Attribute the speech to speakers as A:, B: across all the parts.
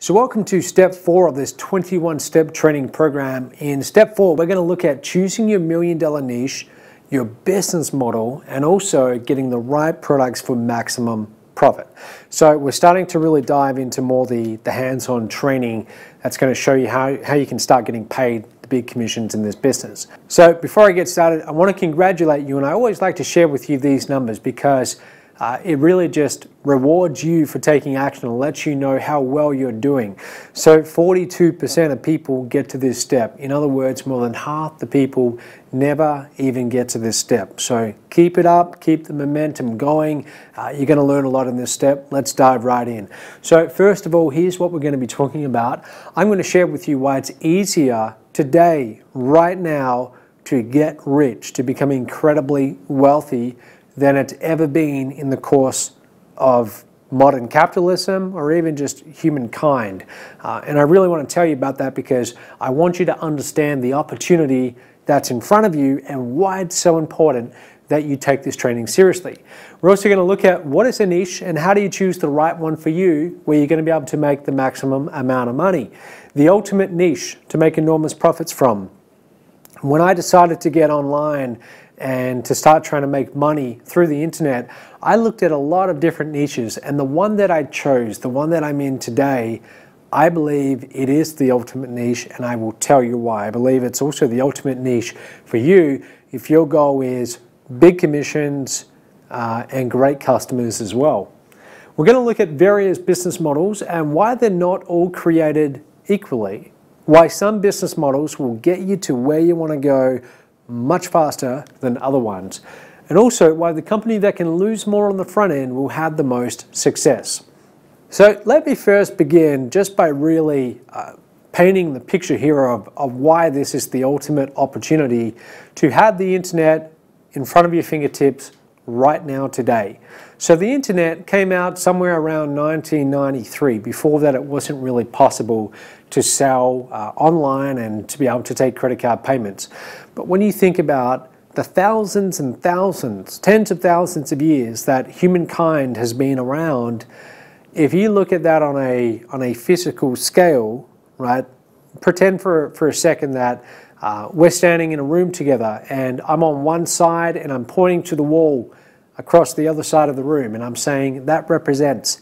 A: So welcome to step 4 of this 21-step training program. In step 4, we're going to look at choosing your $1 million niche, your business model, and also getting the right products for maximum profit. So we're starting to really dive into more the hands-on training that's going to show you how you can start getting paid the big commissions in this business. So before I get started, I want to congratulate you, and I always like to share with you these numbers because it really just rewards you for taking action and lets you know how well you're doing. So 42% of people get to this step. In other words, more than half the people never even get to this step. So keep it up, keep the momentum going. You're going to learn a lot in this step. Let's dive right in. So first of all, here's what we're going to be talking about. I'm going to share with you why it's easier today, right now, to get rich, to become incredibly wealthy than it's ever been in the course of modern capitalism or even just humankind. And I really want to tell you about that because I want you to understand the opportunity that's in front of you and why it's so important that you take this training seriously. We're also going to look at what is a niche and how do you choose the right one for you where you're going to be able to make the maximum amount of money. The ultimate niche to make enormous profits from. When I decided to get online and to start trying to make money through the internet, I looked at a lot of different niches, and the one that I chose, the one that I'm in today, I believe it is the ultimate niche, and I will tell you why. I believe it's also the ultimate niche for you if your goal is big commissions and great customers as well. We're going to look at various business models and why they're not all created equally. Why some business models will get you to where you want to go much faster than other ones. And also why the company that can lose more on the front end will have the most success. So let me first begin just by really painting the picture here of why this is the ultimate opportunity to have the internet in front of your fingertips right now today. So the internet came out somewhere around 1993. Before that, it wasn't really possible to sell online and to be able to take credit card payments. But when you think about the thousands and thousands, tens of thousands of years that humankind has been around, if you look at that on a physical scale, right? Pretend for a second that we're standing in a room together and I'm on one side and I'm pointing to the wall across the other side of the room, and I'm saying that represents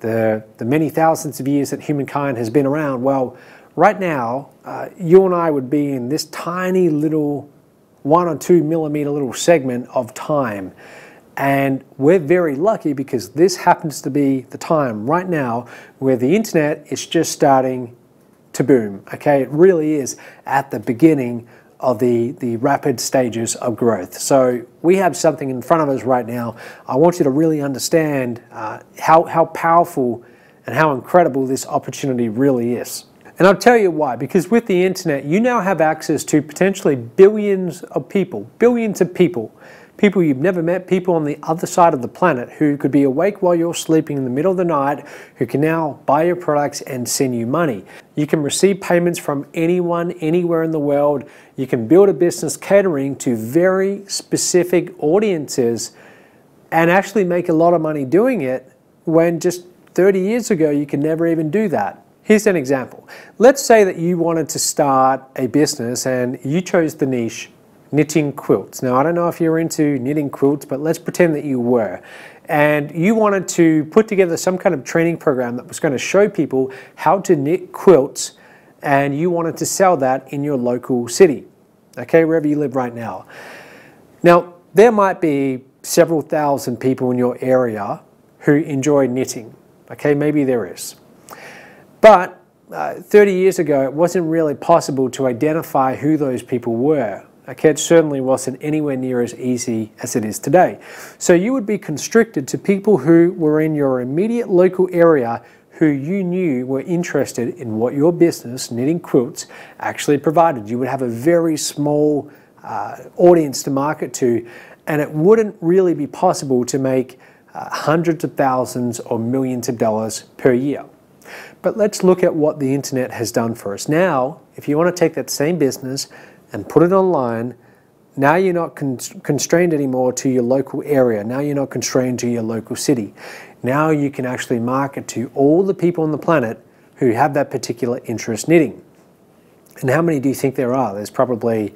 A: the many thousands of years that humankind has been around. Well, right now, you and I would be in this tiny little 1 or 2 millimeter little segment of time. And we're very lucky because this happens to be the time right now where the internet is just starting to boom. Okay, it really is at the beginning of the rapid stages of growth. So we have something in front of us right now. I want you to really understand how powerful and how incredible this opportunity really is. And I'll tell you why, because with the internet, you now have access to potentially billions of people you've never met, people on the other side of the planet who could be awake while you're sleeping in the middle of the night, who can now buy your products and send you money. You can receive payments from anyone, anywhere in the world. You can build a business catering to very specific audiences and actually make a lot of money doing it when just 30 years ago you could never even do that. Here's an example. Let's say that you wanted to start a business and you chose the niche knitting quilts. Now, I don't know if you're into knitting quilts, but let's pretend that you were. And you wanted to put together some kind of training program that was going to show people how to knit quilts, and you wanted to sell that in your local city, okay, wherever you live right now. Now, there might be several thousand people in your area who enjoy knitting, okay, maybe there is. But 30 years ago, it wasn't really possible to identify who those people were. Okay, it certainly wasn't anywhere near as easy as it is today. So you would be constricted to people who were in your immediate local area who you knew were interested in what your business, knitting quilts, actually provided. You would have a very small audience to market to, and it wouldn't really be possible to make hundreds of thousands or millions of dollars per year. But let's look at what the internet has done for us. Now, if you want to take that same business and put it online, now you're not constrained anymore to your local area. Now you're not constrained to your local city. Now you can actually market to all the people on the planet who have that particular interest knitting. And how many do you think there are? There's probably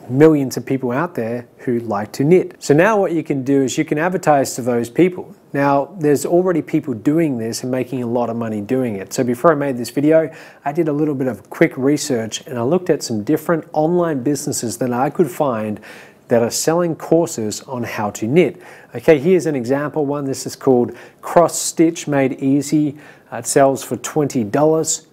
A: millions of people out there who like to knit. So now what you can do is you can advertise to those people. Now, there's already people doing this and making a lot of money doing it. So before I made this video, I did a little bit of quick research and I looked at some different online businesses that I could find that are selling courses on how to knit. Okay, here's an example one. This is called Cross Stitch Made Easy. It sells for $20.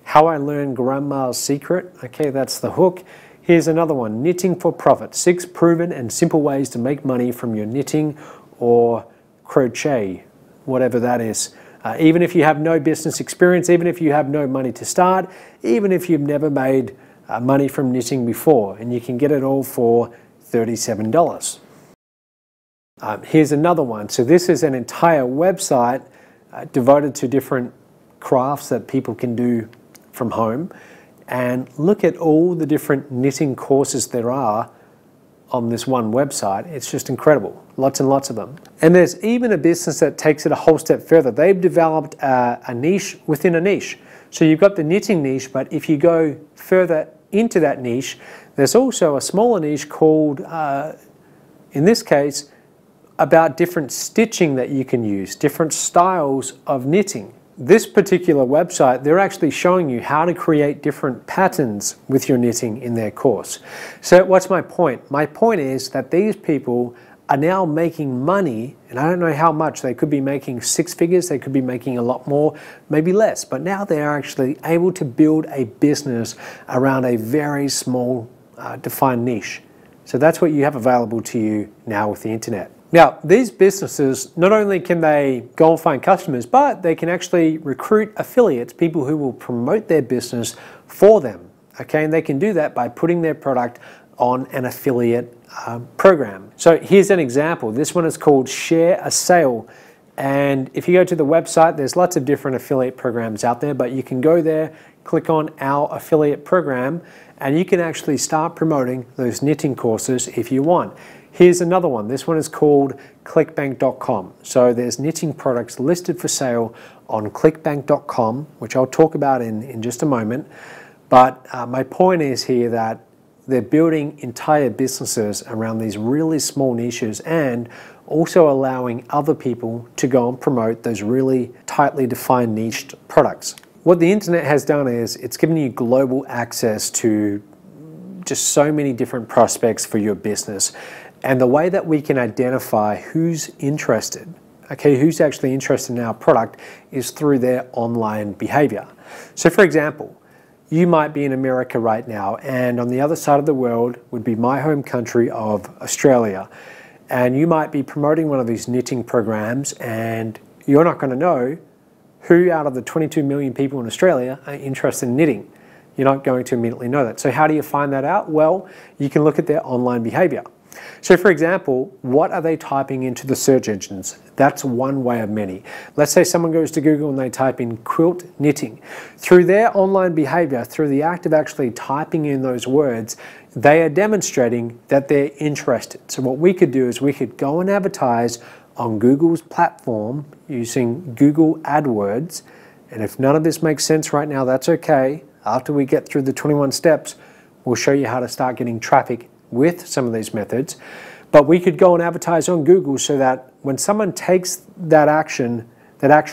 A: How I Learned Grandma's Secret. Okay, that's the hook. Here's another one, Knitting for Profit. 6 proven and simple ways to make money from your knitting or crochet, whatever that is. Even if you have no business experience, even if you have no money to start, even if you've never made money from knitting before, and you can get it all for $37. Here's another one. So this is an entire website devoted to different crafts that people can do from home. And look at all the different knitting courses there are on this one website. It's just incredible. Lots and lots of them. And there's even a business that takes it a whole step further. They've developed a niche within a niche. So you've got the knitting niche, but if you go further into that niche, there's also a smaller niche called, in this case, about different stitching that you can use, different styles of knitting. This particular website, they're actually showing you how to create different patterns with your knitting in their course. So what's my point? My point is that these people are now making money, and I don't know how much. They could be making 6 figures, they could be making a lot more, maybe less, but now they are actually able to build a business around a very small defined niche. So that's what you have available to you now with the internet. Now, these businesses, not only can they go and find customers, but they can actually recruit affiliates, people who will promote their business for them. Okay, and they can do that by putting their product on an affiliate program. So here's an example. This one is called Share a Sale. And if you go to the website, there's lots of different affiliate programs out there, but you can go there, click on our affiliate program, and you can actually start promoting those knitting courses if you want. Here's another one. This one is called clickbank.com. So there's knitting products listed for sale on clickbank.com, which I'll talk about in just a moment. But my point is here that they're building entire businesses around these really small niches and also allowing other people to go and promote those really tightly defined niched products. What the internet has done is it's given you global access to just so many different prospects for your business. And the way that we can identify who's interested, okay, who's actually interested in our product is through their online behavior. So for example, you might be in America right now, and on the other side of the world would be my home country of Australia. And you might be promoting one of these knitting programs, and you're not going to know who out of the 22 million people in Australia are interested in knitting. You're not going to immediately know that. So how do you find that out? Well, you can look at their online behavior. So for example, what are they typing into the search engines? That's one way of many. Let's say someone goes to Google and they type in quilt knitting. Through their online behavior, through the act of actually typing in those words, they are demonstrating that they're interested. So what we could do is we could go and advertise on Google's platform using Google AdWords. And if none of this makes sense right now, that's okay. After we get through the 21 steps, we'll show you how to start getting traffic with some of these methods. But we could go and advertise on Google so that when someone takes that action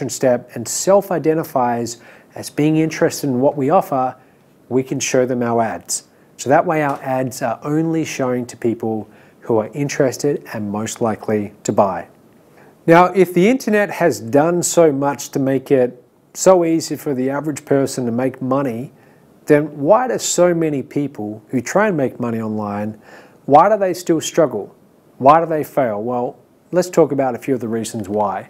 A: step and self-identifies as being interested in what we offer, we can show them our ads. So that way our ads are only showing to people who are interested and most likely to buy. Now, if the internet has done so much to make it so easy for the average person to make money, then why do so many people who try and make money online, why do they still struggle? Why do they fail? Well, let's talk about a few of the reasons why.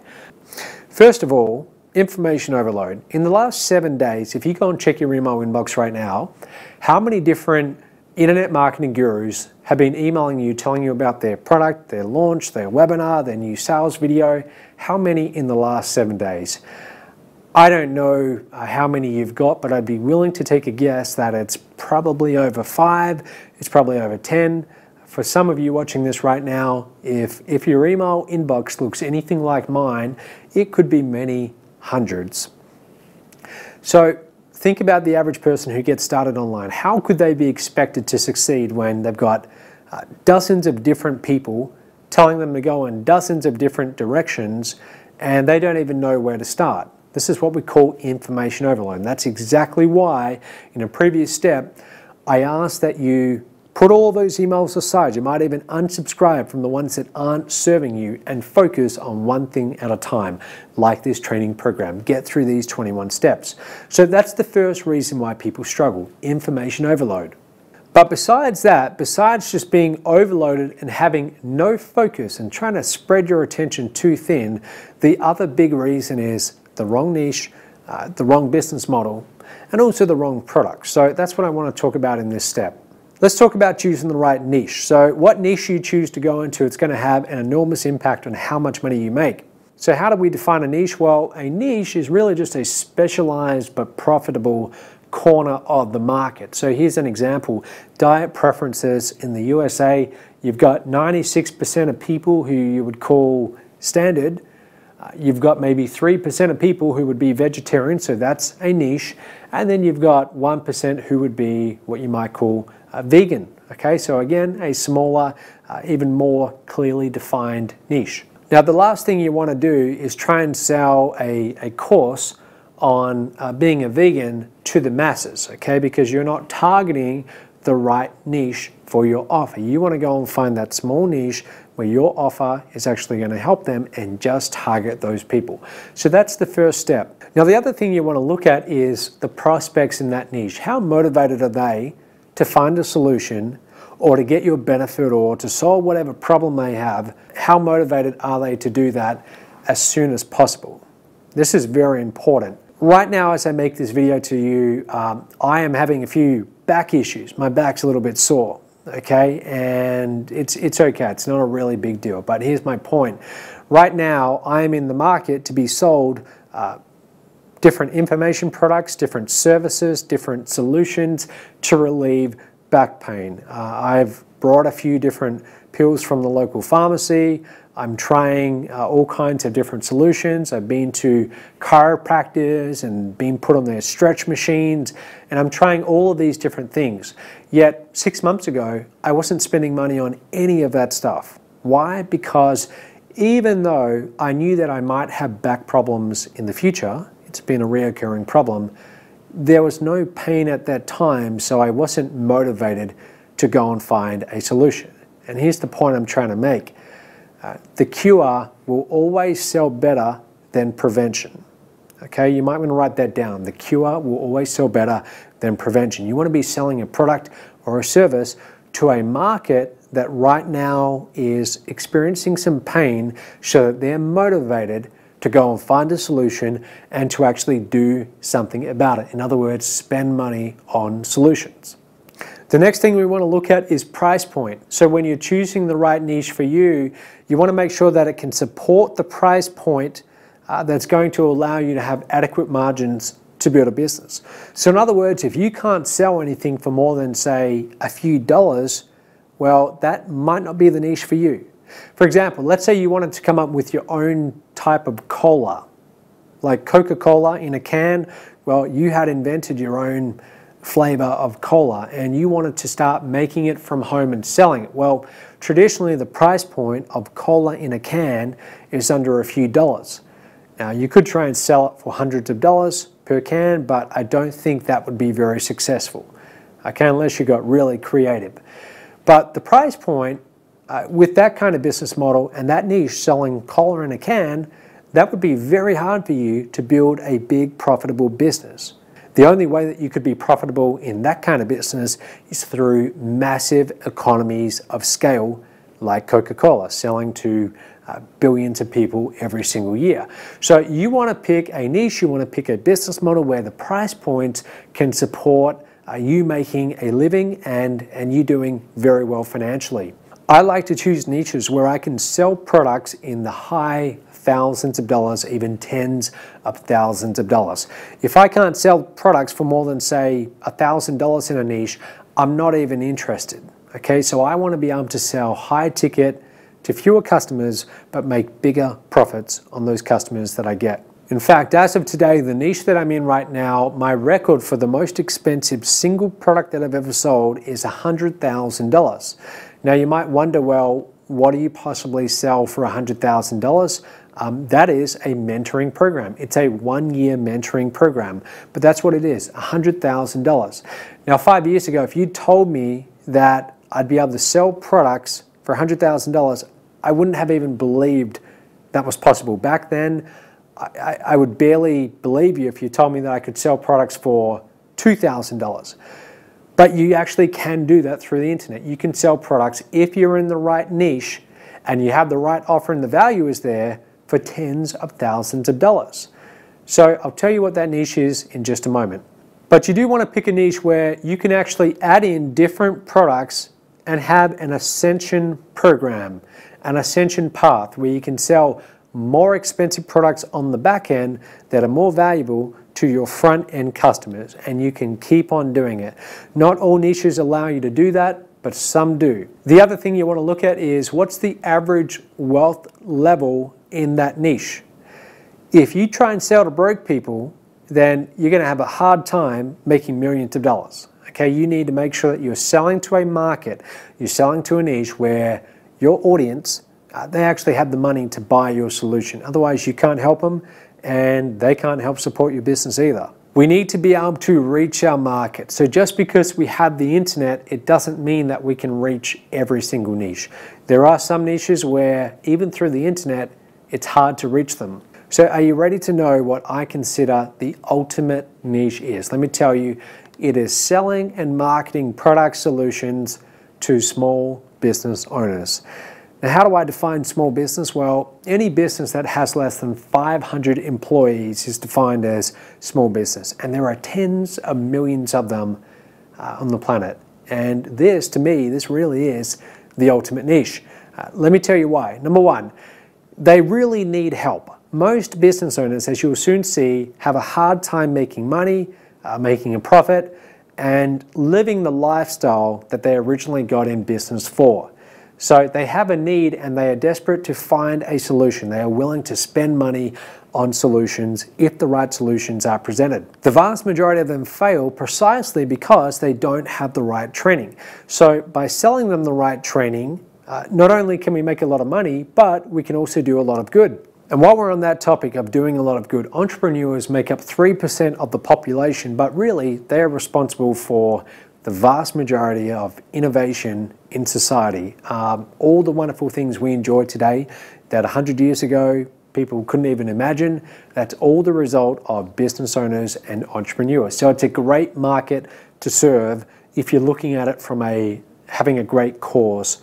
A: First of all, information overload. In the last 7 days, if you go and check your email inbox right now, how many different internet marketing gurus have been emailing you, telling you about their product, their launch, their webinar, their new sales video? How many in the last 7 days? I don't know how many you've got, but I'd be willing to take a guess that it's probably over 5, it's probably over 10. For some of you watching this right now, if your email inbox looks anything like mine, it could be many hundreds. So think about the average person who gets started online. How could they be expected to succeed when they've got dozens of different people telling them to go in dozens of different directions and they don't even know where to start? This is what we call information overload. And that's exactly why in a previous step, I asked that you put all those emails aside. You might even unsubscribe from the ones that aren't serving you and focus on one thing at a time, like this training program. Get through these 21 steps. So that's the first reason why people struggle, information overload. But besides that, besides just being overloaded and having no focus and trying to spread your attention too thin, the other big reason is the wrong niche, the wrong business model, and also the wrong product. So that's what I want to talk about in this step. Let's talk about choosing the right niche. So what niche you choose to go into, it's going to have an enormous impact on how much money you make. So how do we define a niche? Well, a niche is really just a specialized but profitable corner of the market. So here's an example. Diet preferences in the USA, you've got 96% of people who you would call standard. You've got maybe 3% of people who would be vegetarian, so that's a niche. And then you've got 1% who would be what you might call vegan. Okay, so again, a smaller, even more clearly defined niche. Now, the last thing you want to do is try and sell a course on being a vegan to the masses, okay, because you're not targeting the right niche for your offer. You want to go and find that small niche where your offer is actually going to help them and just target those people. So that's the first step. Now, the other thing you want to look at is the prospects in that niche. How motivated are they to find a solution or to get your benefit or to solve whatever problem they have? How motivated are they to do that as soon as possible? This is very important. Right now, as I make this video to you, I am having a few back issues. My back's a little bit sore, okay? And it's okay, it's not a really big deal. But here's my point. Right now, I am in the market to be sold different information products, different services, different solutions to relieve back pain. I've brought a few different pills from the local pharmacy. I'm trying all kinds of different solutions. I've been to chiropractors and been put on their stretch machines, and I'm trying all of these different things. Yet 6 months ago, I wasn't spending money on any of that stuff. Why? Because even though I knew that I might have back problems in the future, it's been a reoccurring problem, there was no pain at that time, so I wasn't motivated to go and find a solution. And here's the point I'm trying to make. The cure will always sell better than prevention. Okay, you might want to write that down. The cure will always sell better than prevention. You want to be selling a product or a service to a market that right now is experiencing some pain so that they're motivated to go and find a solution and to actually do something about it. In other words, spend money on solutions. The next thing we want to look at is price point. So when you're choosing the right niche for you, you want to make sure that it can support the price point that's going to allow you to have adequate margins to build a business. So in other words, if you can't sell anything for more than, say, a few dollars, well, that might not be the niche for you. For example, let's say you wanted to come up with your own type of cola, like Coca-Cola in a can. Well, you had invented your own flavor of cola and you wanted to start making it from home and selling it. Well, traditionally the price point of cola in a can is under a few dollars. Now, you could try and sell it for hundreds of dollars per can, but I don't think that would be very successful, okay, unless you got really creative. But the price point with that kind of business model and that niche, selling cola in a can, that would be very hard for you to build a big profitable business. The only way that you could be profitable in that kind of business is through massive economies of scale like Coca-Cola, selling to billions of people every single year. So you want to pick a niche, you want to pick a business model where the price points can support you making a living and you doing very well financially. I like to choose niches where I can sell products in the high thousands of dollars, even tens of thousands of dollars. If I can't sell products for more than, say, $1,000 in a niche, I'm not even interested. Okay, so I want to be able to sell high ticket to fewer customers, but make bigger profits on those customers that I get. In fact, as of today, the niche that I'm in right now, my record for the most expensive single product that I've ever sold is $100,000. Now you might wonder, well, what do you possibly sell for $100,000? That is a mentoring program. It's a 1-year mentoring program, but that's what it is, $100,000. Now 5 years ago, if you told me that I'd be able to sell products for $100,000, I wouldn't have even believed that was possible. Back then, I would barely believe you if you told me that I could sell products for $2,000. But you actually can do that through the internet. You can sell products if you're in the right niche and you have the right offer and the value is there for tens of thousands of dollars. So I'll tell you what that niche is in just a moment. But you do want to pick a niche where you can actually add in different products and have an ascension program, an ascension path where you can sell more expensive products on the back end that are more valuable to your front end customers, and you can keep on doing it. Not all niches allow you to do that, but some do. The other thing you want to look at is what's the average wealth level in that niche. If you try and sell to broke people, then you're going to have a hard time making millions of dollars. Okay, you need to make sure that you're selling to a market, you're selling to a niche where your audience, they actually have the money to buy your solution. Otherwise, you can't help them and they can't help support your business either. We need to be able to reach our market. So just because we have the internet, it doesn't mean that we can reach every single niche. There are some niches where even through the internet, it's hard to reach them. So are you ready to know what I consider the ultimate niche is? Let me tell you, it is selling and marketing product solutions to small business owners. Now, how do I define small business? Well, any business that has less than 500 employees is defined as small business. And there are tens of millions of them on the planet. And this, to me, this really is the ultimate niche. Let me tell you why. Number one, they really need help. Most business owners, as you'll soon see, have a hard time making money, making a profit, and living the lifestyle that they originally got in business for. So they have a need and they are desperate to find a solution. They are willing to spend money on solutions if the right solutions are presented. The vast majority of them fail precisely because they don't have the right training. So by selling them the right training, not only can we make a lot of money, but we can also do a lot of good. And while we're on that topic of doing a lot of good, entrepreneurs make up 3% of the population, but really they're responsible for the vast majority of innovation in society. All the wonderful things we enjoy today that 100 years ago people couldn't even imagine, that's all the result of business owners and entrepreneurs. So it's a great market to serve if you're looking at it from having a great cause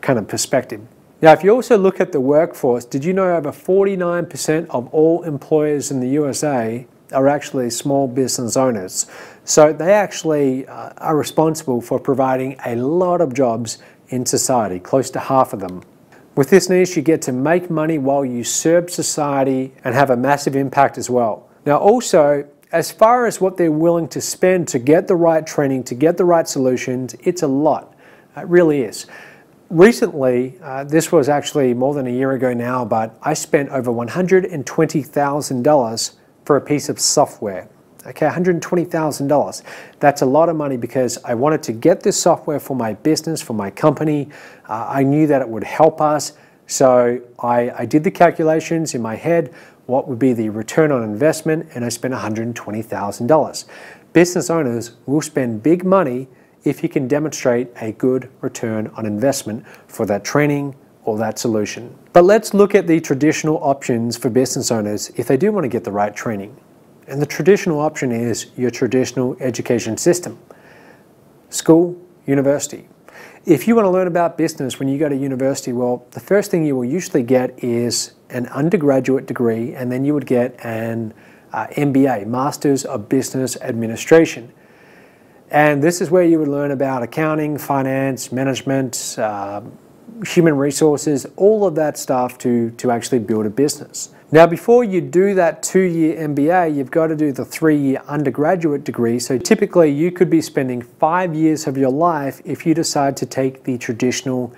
A: kind of perspective. Now, if you also look at the workforce, did you know over 49% of all employers in the USA are actually small business owners? So they actually are responsible for providing a lot of jobs in society, close to half of them. With this niche, you get to make money while you serve society and have a massive impact as well. Now also, as far as what they're willing to spend to get the right training, to get the right solutions, it's a lot. It really is. Recently, this was actually more than a year ago now, but I spent over $120,000 for a piece of software. Okay, $120,000. That's a lot of money because I wanted to get this software for my business, for my company. I knew that it would help us. So I did the calculations in my head, what would be the return on investment, and I spent $120,000. Business owners will spend big money if you can demonstrate a good return on investment for that training or that solution. But let's look at the traditional options for business owners if they do want to get the right training. And the traditional option is your traditional education system. School, university. If you want to learn about business when you go to university, well, the first thing you will usually get is an undergraduate degree, and then you would get an MBA, Masters of Business Administration. And this is where you would learn about accounting, finance, management, human resources, all of that stuff to actually build a business. Now, before you do that 2-year MBA, you've got to do the 3-year undergraduate degree. So typically you could be spending 5 years of your life if you decide to take the traditional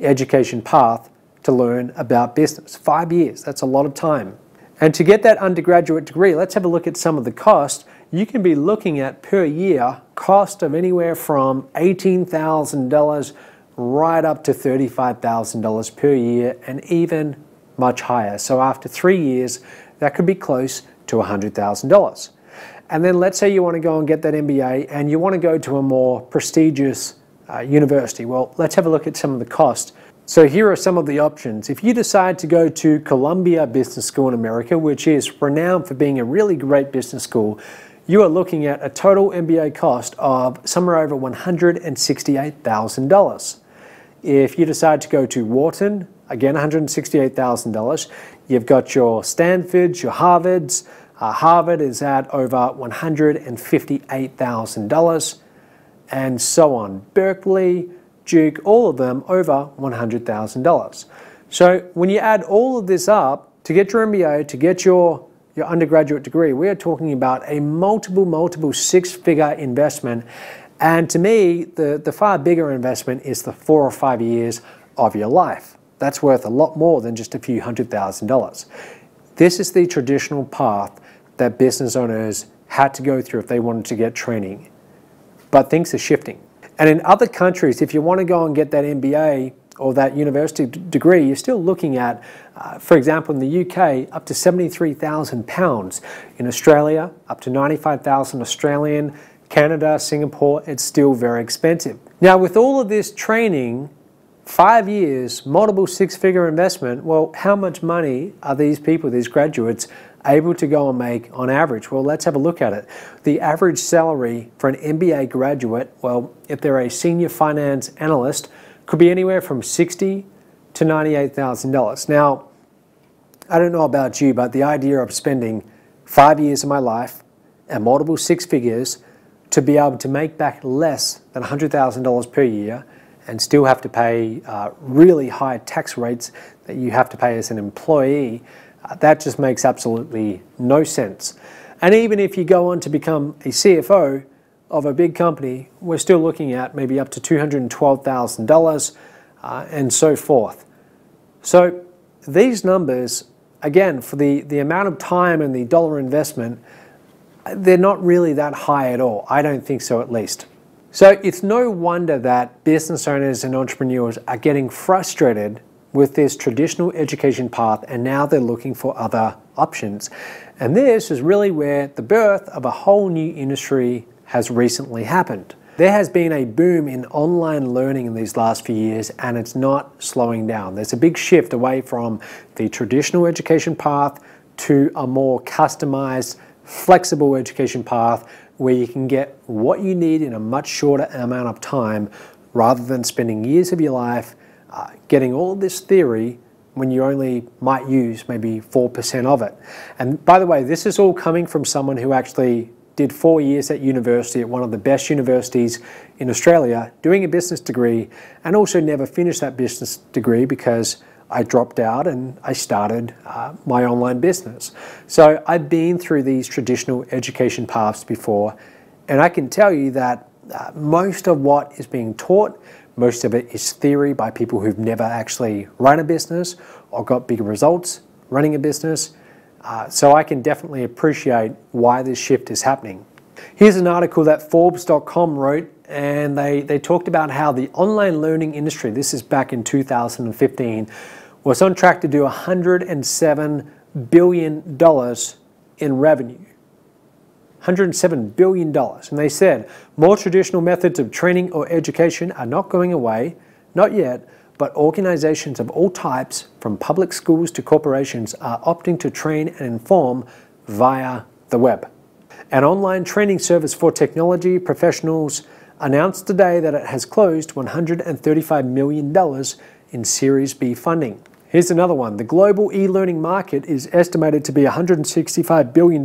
A: education path to learn about business. 5 years, that's a lot of time. And to get that undergraduate degree, let's have a look at some of the cost. You can be looking at per year cost of anywhere from $18,000 right up to $35,000 per year, and even much higher. So after 3 years, that could be close to $100,000. And then let's say you want to go and get that MBA and you want to go to a more prestigious university. Well, let's have a look at some of the cost. So here are some of the options. If you decide to go to Columbia Business School in America, which is renowned for being a really great business school, you are looking at a total MBA cost of somewhere over $168,000. If you decide to go to Wharton, again $168,000. You've got your Stanfords, your Harvards. Harvard is at over $158,000, and so on. Berkeley, Duke, all of them over $100,000. So when you add all of this up, to get your MBA, to get your undergraduate degree, we are talking about a multiple six-figure investment. And to me, the far bigger investment is the 4 or 5 years of your life. That's worth a lot more than just a few $100,000. This is the traditional path that business owners had to go through if they wanted to get training. But things are shifting. And in other countries, if you want to go and get that MBA or that university degree, you're still looking at, for example, in the UK, up to £73,000. In Australia, up to 95,000 Australian. Canada, Singapore, it's still very expensive. Now, with all of this training, 5 years, multiple six-figure investment, well, how much money are these people, these graduates, able to go and make on average? Well, let's have a look at it. The average salary for an MBA graduate, well, if they're a senior finance analyst, could be anywhere from $60,000 to $98,000. Now, I don't know about you, but the idea of spending 5 years of my life and multiple six figures to be able to make back less than $100,000 per year and still have to pay really high tax rates that you have to pay as an employee, that just makes absolutely no sense. And even if you go on to become a CFO of a big company, we're still looking at maybe up to $212,000 and so forth. So these numbers, again, for the amount of time and the dollar investment, they're not really that high at all. I don't think so, at least. So it's no wonder that business owners and entrepreneurs are getting frustrated with this traditional education path, and now they're looking for other options. And this is really where the birth of a whole new industry has recently happened. There has been a boom in online learning in these last few years, and it's not slowing down. There's a big shift away from the traditional education path to a more customized, flexible education path where you can get what you need in a much shorter amount of time, rather than spending years of your life getting all this theory when you only might use maybe 4% of it. And by the way, this is all coming from someone who actually did 4 years at university at one of the best universities in Australia, doing a business degree, and also never finished that business degree because I dropped out and I started my online business. So I've been through these traditional education paths before, and I can tell you that most of what is being taught, most of it is theory by people who've never actually run a business or got big results running a business. So I can definitely appreciate why this shift is happening. Here's an article that Forbes.com wrote, and they talked about how the online learning industry, this is back in 2015, was on track to do $107 billion in revenue. $107 billion. And they said, more traditional methods of training or education are not going away, not yet, but organizations of all types, from public schools to corporations, are opting to train and inform via the web. An online training service for technology professionals announced today that it has closed $135 million in Series B funding. Here's another one. The global e-learning market is estimated to be $165 billion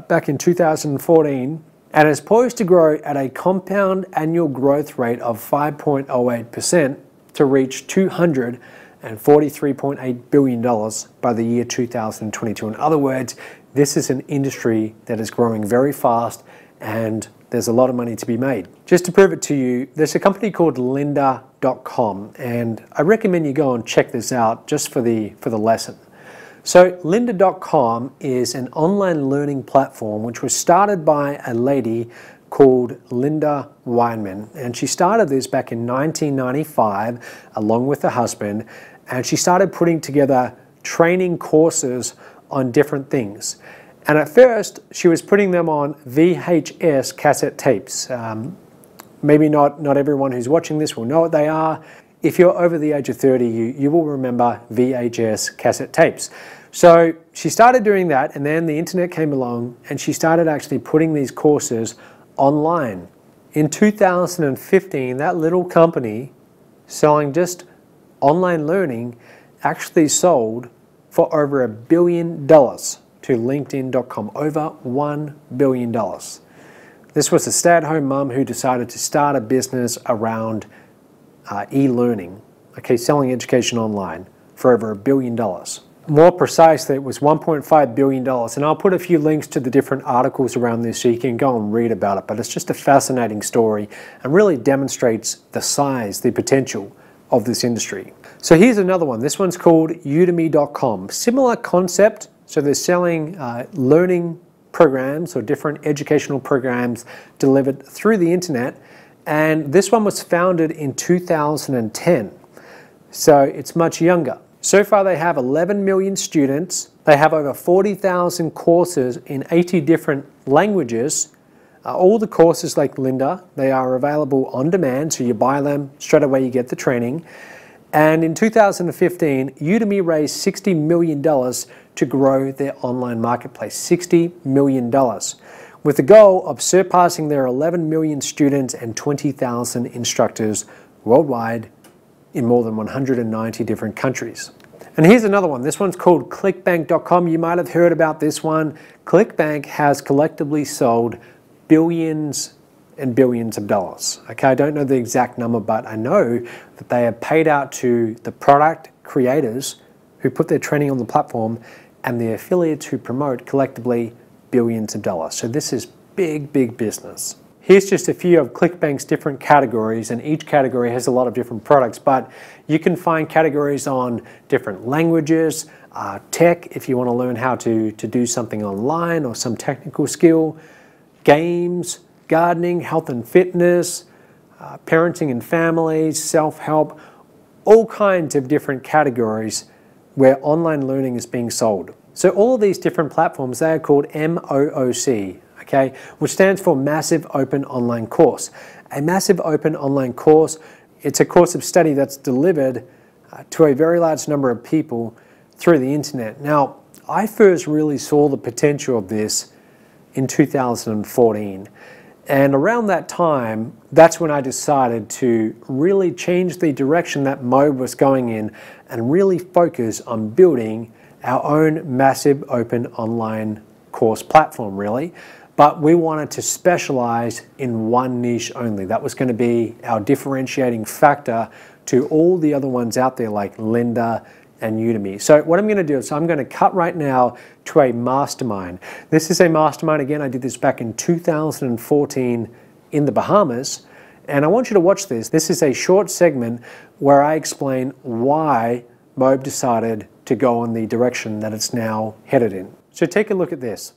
A: back in 2014 and is poised to grow at a compound annual growth rate of 5.08% to reach $243.8 billion by the year 2022. In other words, this is an industry that is growing very fast, and there's a lot of money to be made. Just to prove it to you, there's a company called lynda.com, and I recommend you go and check this out just for the lesson. So lynda.com is an online learning platform which was started by a lady called Linda Weinman, and she started this back in 1995 along with her husband, and she started putting together training courses on different things. And at first she was putting them on VHS cassette tapes. Maybe not everyone who's watching this will know what they are. If you're over the age of 30, you will remember VHS cassette tapes. So she started doing that, and then the internet came along and she started actually putting these courses online. In 2015, that little company selling just online learning actually sold for over $1 billion to LinkedIn.com, over $1 billion. This was a stay-at-home mum who decided to start a business around e-learning, okay, selling education online for over $1 billion. More precisely, it was $1.5 billion, and I'll put a few links to the different articles around this so you can go and read about it, but it's just a fascinating story and really demonstrates the size, the potential of this industry. So here's another one. This one's called Udemy.com. Similar concept, so they're selling learning programs or different educational programs delivered through the internet. And this one was founded in 2010, so it's much younger. So far they have 11 million students, they have over 40,000 courses in 80 different languages. All the courses, like Lynda, they are available on demand, so you buy them, straight away you get the training. And in 2015, Udemy raised $60 million to grow their online marketplace, $60 million. With the goal of surpassing their 11 million students and 20,000 instructors worldwide in more than 190 different countries. And here's another one. This one's called ClickBank.com. You might have heard about this one. ClickBank has collectively sold billions and billions of dollars. Okay, I don't know the exact number, but I know that they have paid out to the product creators who put their training on the platform and the affiliates who promote collectively billions of dollars. So this is big, big business. Here's just a few of ClickBank's different categories, and each category has a lot of different products, but you can find categories on different languages, tech if you want to learn how to do something online or some technical skill, games, gardening, health and fitness, parenting and families, self-help, all kinds of different categories where online learning is being sold. So all of these different platforms, they are called MOOC, okay, which stands for Massive Open Online Course. A Massive Open Online Course, it's a course of study that's delivered to a very large number of people through the internet. Now, I first really saw the potential of this in 2014. And around that time, that's when I decided to really change the direction that Mobe was going in and really focus on building our own massive open online course platform, really. But we wanted to specialize in one niche only. That was going to be our differentiating factor to all the other ones out there like Lynda and Udemy. So what I'm going to do is I'm going to cut right now to a mastermind. This is a mastermind. Again, I did this back in 2014 in the Bahamas. And I want you to watch this. This is a short segment where I explain why Mobe decided to go in the direction that it's now headed in. So take a look at this.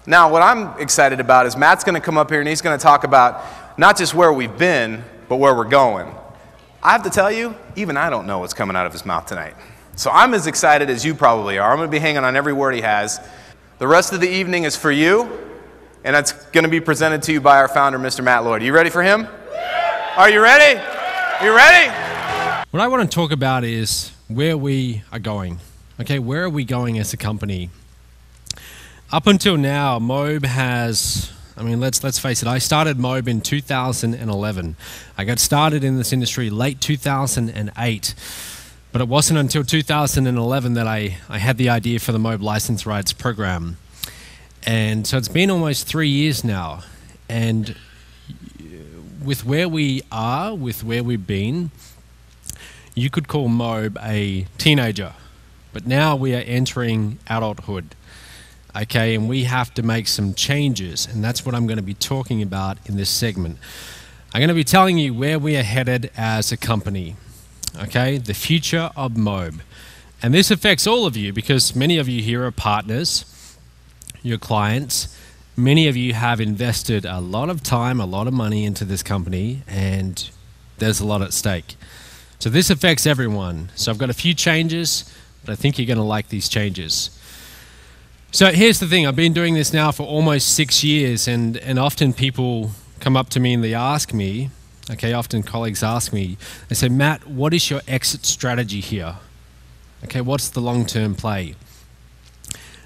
B: Now, what I'm excited about is Matt's going to come up here and he's going to talk about not just where we've been, but where we're going. I have to tell you, even I don't know what's coming out of his mouth tonight. So I'm as excited as you probably are. I'm going to be hanging on every word he has. The rest of the evening is for you, and it's going to be presented to you by our founder, Mr. Matt Lloyd. Are you ready for him? Are you ready? Are you ready?
C: What I want to talk about is where we are going. Okay, where are we going as a company? Up until now, Mobe has, I mean, let's face it, I started Mobe in 2011. I got started in this industry late 2008. But it wasn't until 2011 that I had the idea for the Mobe License Rights program. And so it's been almost 3 years now. And with where we are, with where we've been, you could call Mobe a teenager. But now we are entering adulthood. Okay, and we have to make some changes. And that's what I'm going to be talking about in this segment. I'm going to be telling you where we are headed as a company. Okay, the future of Mobe. And this affects all of you because many of you here are partners, your clients. Many of you have invested a lot of time, a lot of money into this company, and there's a lot at stake. So this affects everyone. So I've got a few changes, but I think you're going to like these changes. So here's the thing. I've been doing this now for almost 6 years, and often people come up to me and they ask me, okay, often colleagues ask me, they say, Matt, what is your exit strategy here? Okay, what's the long-term play?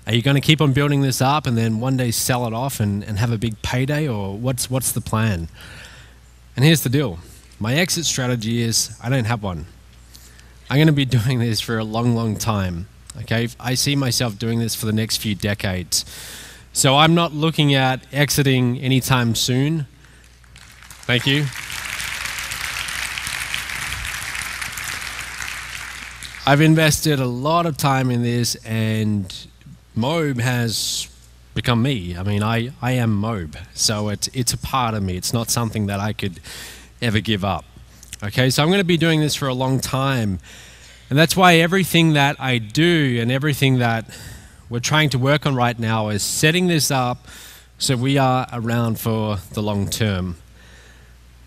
C: Are you going to keep on building this up and then one day sell it off and have a big payday, or what's the plan? And here's the deal. My exit strategy is I don't have one. I'm going to be doing this for a long, long time. Okay, I see myself doing this for the next few decades. So I'm not looking at exiting anytime soon. Thank you. I've invested a lot of time in this, and Mobe has become me. I mean, I am Mobe, so it's a part of me. It's not something that I could ever give up. Okay, so I'm going to be doing this for a long time. And that's why everything that I do and everything that we're trying to work on right now is setting this up so we are around for the long term.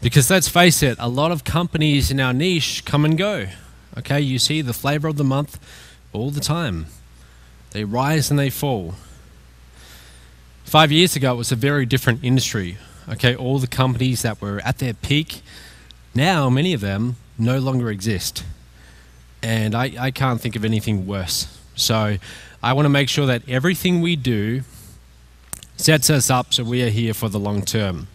C: Because let's face it, a lot of companies in our niche come and go. Okay, you see the flavor of the month all the time. They rise and they fall. 5 years ago, it was a very different industry. Okay, all the companies that were at their peak, now many of them no longer exist. And I can't think of anything worse. So I want to make sure that everything we do sets us up so we are here for the long term.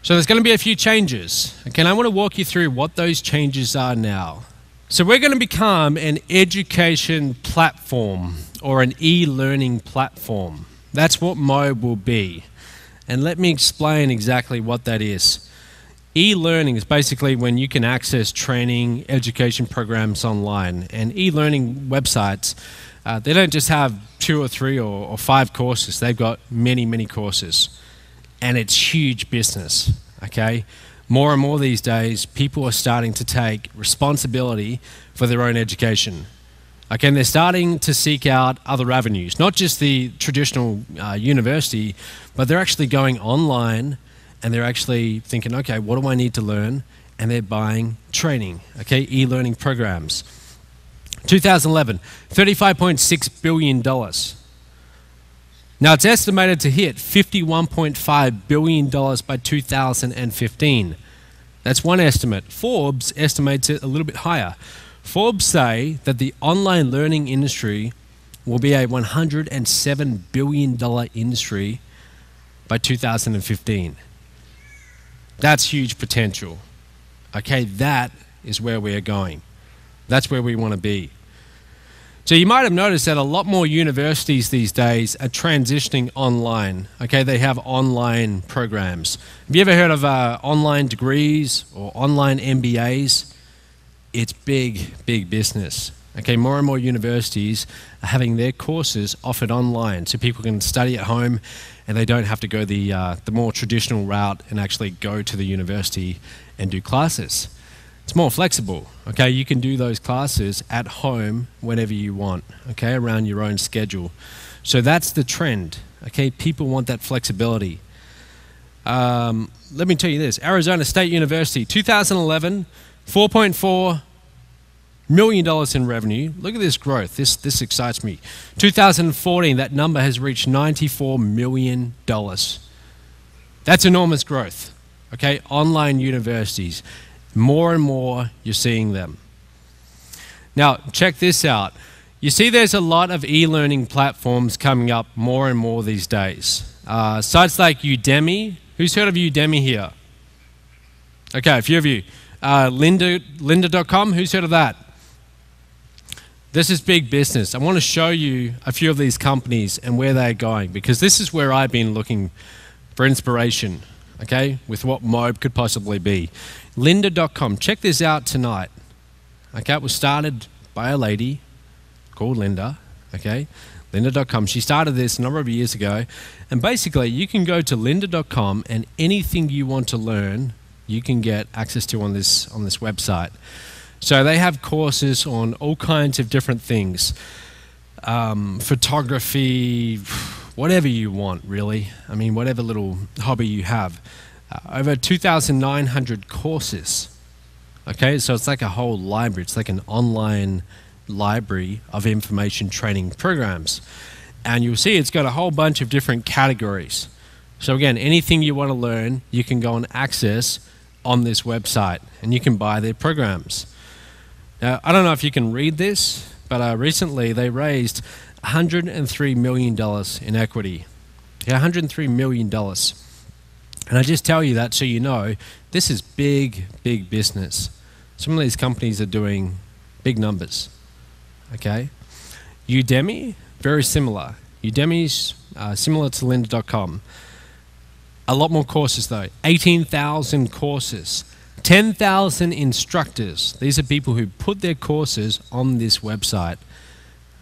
C: So there's going to be a few changes. Okay, and I want to walk you through what those changes are now. So we're going to become an education platform or an e-learning platform. That's what Mobe will be. And let me explain exactly what that is. E-learning is basically when you can access training, education programs online. And e-learning websites, they don't just have 2 or 3 or 5 courses. They've got many, many courses. And it's huge business, okay? More and more these days, people are starting to take responsibility for their own education. Okay, and they're starting to seek out other avenues, not just the traditional university, but they're actually going online and they're actually thinking, okay, what do I need to learn? And they're buying training, okay, e-learning programs. 2011, $35.6 billion. Now it's estimated to hit $51.5 billion by 2015. That's one estimate. Forbes estimates it a little bit higher. Forbes say that the online learning industry will be a $107 billion industry by 2015. That's huge potential. Okay, that is where we are going. That's where we want to be. So you might have noticed that a lot more universities these days are transitioning online. Okay, they have online programs. Have you ever heard of online degrees or online MBAs? It's big, big business. Okay, more and more universities are having their courses offered online so people can study at home and they don't have to go the more traditional route and actually go to the university and do classes. It's more flexible, okay? You can do those classes at home whenever you want, okay, around your own schedule. So that's the trend, okay? People want that flexibility. Let me tell you this. Arizona State University, 2011, $4.4 million in revenue. Look at this growth. This excites me. 2014, that number has reached $94 million. That's enormous growth, okay? Online universities. More and more, you're seeing them. Now, check this out. You see there's a lot of e-learning platforms coming up more and more these days. Sites like Udemy. Who's heard of Udemy here? Okay, a few of you. Lynda.com. Who's heard of that? This is big business. I want to show you a few of these companies and where they're going, because this is where I've been looking for inspiration, okay, with what Mobe could possibly be. Lynda.com. Check this out tonight. Okay, it was started by a lady called Lynda, okay? Lynda.com. She started this a number of years ago, and basically you can go to Lynda.com and anything you want to learn, you can get access to on this website. So they have courses on all kinds of different things. Photography, whatever you want, really. I mean, whatever little hobby you have. Over 2,900 courses. Okay, so it's like a whole library. It's like an online library of information training programs. And you'll see it's got a whole bunch of different categories. So again, anything you want to learn, you can go and access on this website, and you can buy their programs. Now, I don't know if you can read this, but recently they raised $103 million in equity. Yeah, $103 million. And I just tell you that so you know, this is big, big business. Some of these companies are doing big numbers, okay? Udemy, very similar. Udemy's similar to lynda.com. A lot more courses though, 18,000 courses, 10,000 instructors. These are people who put their courses on this website,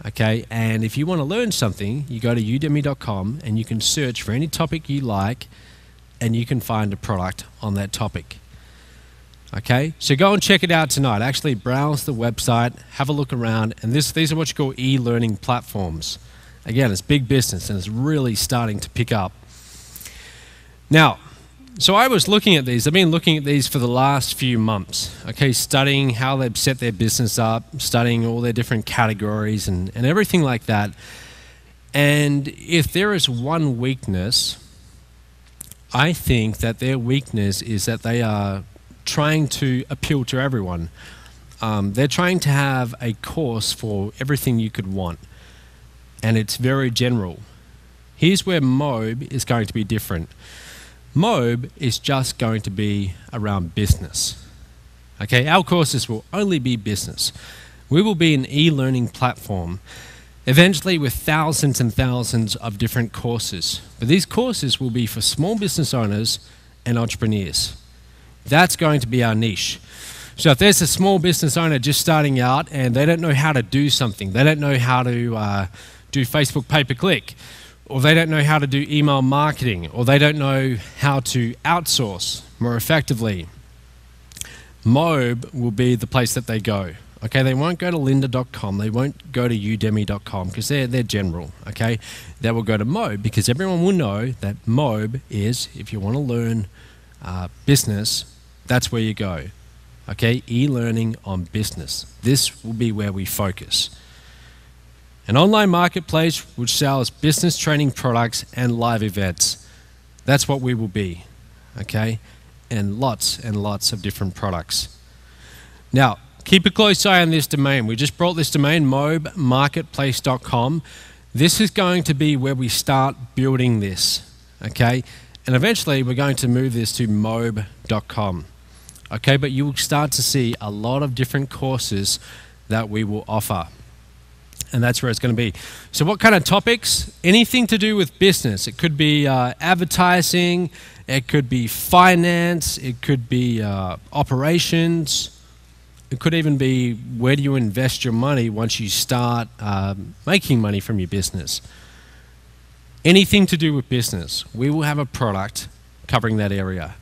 C: okay? And if you want to learn something, you go to udemy.com and you can search for any topic you like, and you can find a product on that topic. Okay, so go and check it out tonight. Actually browse the website, have a look around, and these are what you call e-learning platforms. Again, it's big business and it's really starting to pick up. Now, so I was looking at these. I've been looking at these for the last few months, okay, studying how they've set their business up, studying all their different categories and everything like that. And if there is one weakness, I think that their weakness is that they are trying to appeal to everyone. They're trying to have a course for everything you could want, and it's very general. Here's where Mobe is going to be different. Mobe is just going to be around business. Okay, our courses will only be business. We will be an e-learning platform, eventually with thousands and thousands of different courses. But these courses will be for small business owners and entrepreneurs. That's going to be our niche. So if there's a small business owner just starting out and they don't know how to do something, they don't know how to do Facebook pay-per-click, or they don't know how to do email marketing, or they don't know how to outsource more effectively, Mobe will be the place that they go. Okay, they won't go to lynda.com, they won't go to udemy.com because they're general, okay? They will go to Mobe because everyone will know that Mobe is, if you want to learn business, that's where you go. Okay, e-learning on business. This will be where we focus. An online marketplace which sells business training products and live events. That's what we will be, okay? And lots of different products. Now, keep a close eye on this domain. We just brought this domain, mobemarketplace.com. This is going to be where we start building this, okay? And eventually we're going to move this to mobe.com, okay? But you will start to see a lot of different courses that we will offer. And that's where it's going to be. So what kind of topics? Anything to do with business. It could be advertising, it could be finance, it could be operations. It could even be where do you invest your money once you start making money from your business. Anything to do with business, we will have a product covering that area.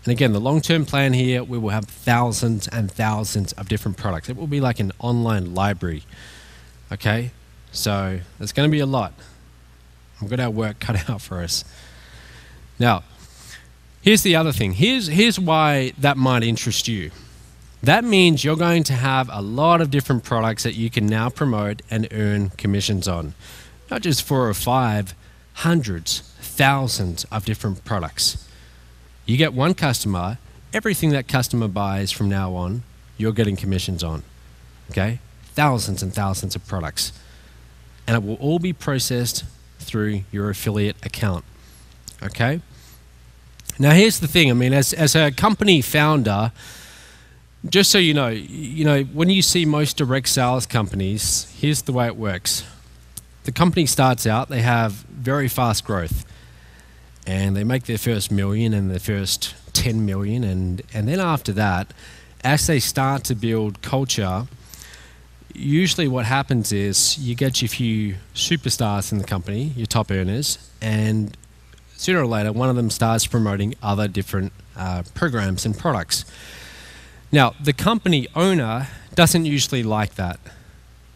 C: And again, the long-term plan here, we will have thousands and thousands of different products. It will be like an online library. Okay, so there's going to be a lot. We've got our work cut out for us. Now, here's the other thing. Here's why that might interest you. That means you're going to have a lot of different products that you can now promote and earn commissions on. Not just 4 or 5, hundreds, thousands of different products. You get one customer, everything that customer buys from now on, you're getting commissions on. Okay? Thousands and thousands of products. And it will all be processed through your affiliate account. Okay? Now here's the thing, I mean, as a company founder, just so you know, when you see most direct sales companies, here's the way it works. The company starts out, they have very fast growth. And they make their first million and their first 10 million. And then after that, as they start to build culture, usually what happens is you get your few superstars in the company, your top earners, and sooner or later one of them starts promoting other different programs and products. Now, the company owner doesn't usually like that.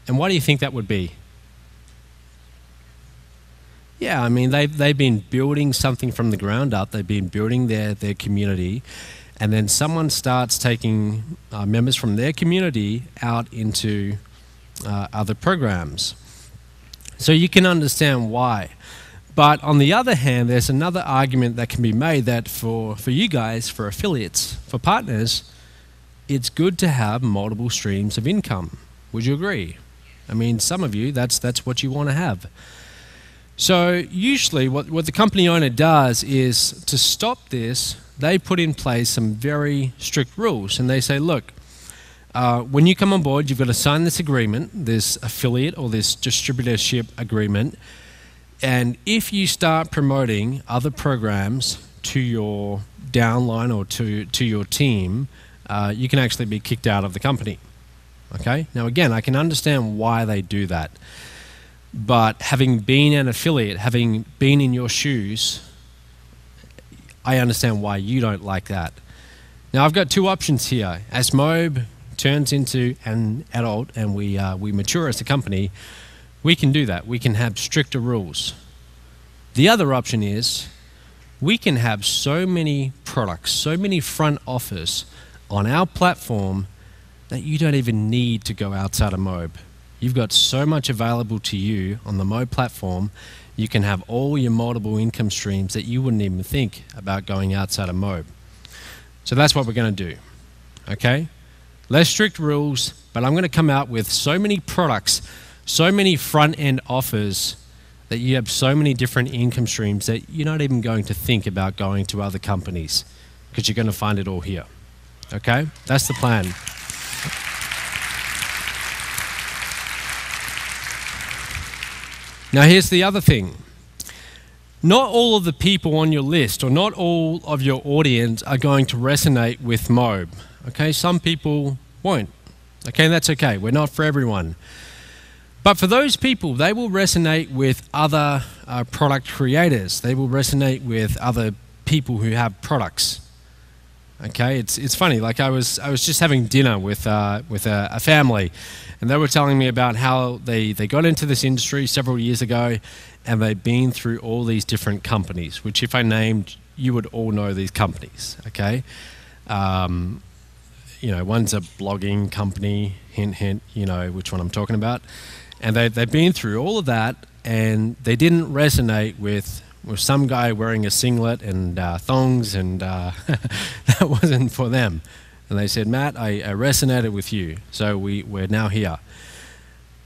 C: And why do you think that would be? Yeah, I mean, they've been building something from the ground up. They've been building their community. And then someone starts taking members from their community out into other programs. So you can understand why. But on the other hand, there's another argument that can be made that for you guys, for affiliates, for partners, it's good to have multiple streams of income. Would you agree? I mean, some of you, that's what you want to have. So usually what the company owner does is to stop this, they put in place some very strict rules. And they say, look, when you come on board, you've got to sign this agreement, this affiliate or this distributorship agreement. And if you start promoting other programs to your downline or to your team, you can actually be kicked out of the company. Okay? Now again, I can understand why they do that. But having been an affiliate, having been in your shoes, I understand why you don't like that. Now I've got two options here. As Mobe turns into an adult and we mature as a company, we can do that. We can have stricter rules. The other option is we can have so many products, so many front office on our platform that you don't even need to go outside of Mobe. You've got so much available to you on the Mobe platform, you can have all your multiple income streams that you wouldn't even think about going outside of Mobe. So that's what we're going to do, okay? Less strict rules, but I'm going to come out with so many products, so many front-end offers that you have so many different income streams that you're not even going to think about going to other companies because you're going to find it all here, okay? That's the plan. Now here's the other thing. Not all of the people on your list or not all of your audience are going to resonate with Mobe. Okay, some people won't. Okay, that's okay. We're not for everyone. But for those people, they will resonate with other product creators. They will resonate with other people who have products. Okay, it's funny. Like I was just having dinner with a family, and they were telling me about how they got into this industry several years ago, and they've been through all these different companies. Which, if I named, you would all know these companies. Okay, you know, one's a blogging company. Hint, hint. You know which one I'm talking about. And they've been through all of that, and they didn't resonate with some guy wearing a singlet and thongs, and that wasn't for them. And they said, Matt, I resonated with you, so we're now here.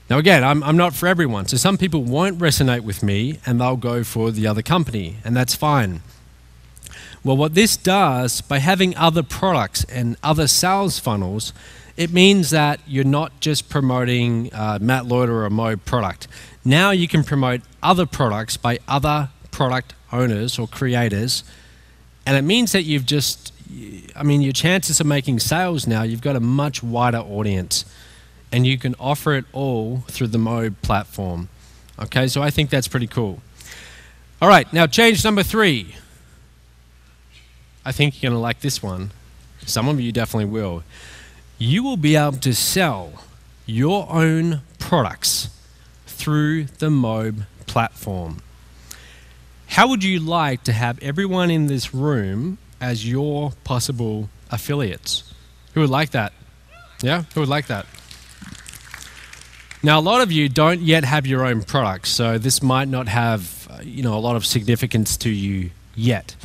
C: Now again, I'm not for everyone, so some people won't resonate with me, and they'll go for the other company, and that's fine. Well, what this does, by having other products and other sales funnels, it means that you're not just promoting Matt Lloyd or a Mobe product. Now you can promote other products by other product owners or creators, and it means that you've just, I mean, your chances of making sales now, you've got a much wider audience, and you can offer it all through the Mobe platform. Okay, so I think that's pretty cool. All right, now change number 3. I think you're gonna like this one. Some of you definitely will. You will be able to sell your own products through the Mobe platform. How would you like to have everyone in this room as your possible affiliates? Who would like that? Yeah, who would like that? Now, a lot of you don't yet have your own products, so this might not have, a lot of significance to you yet.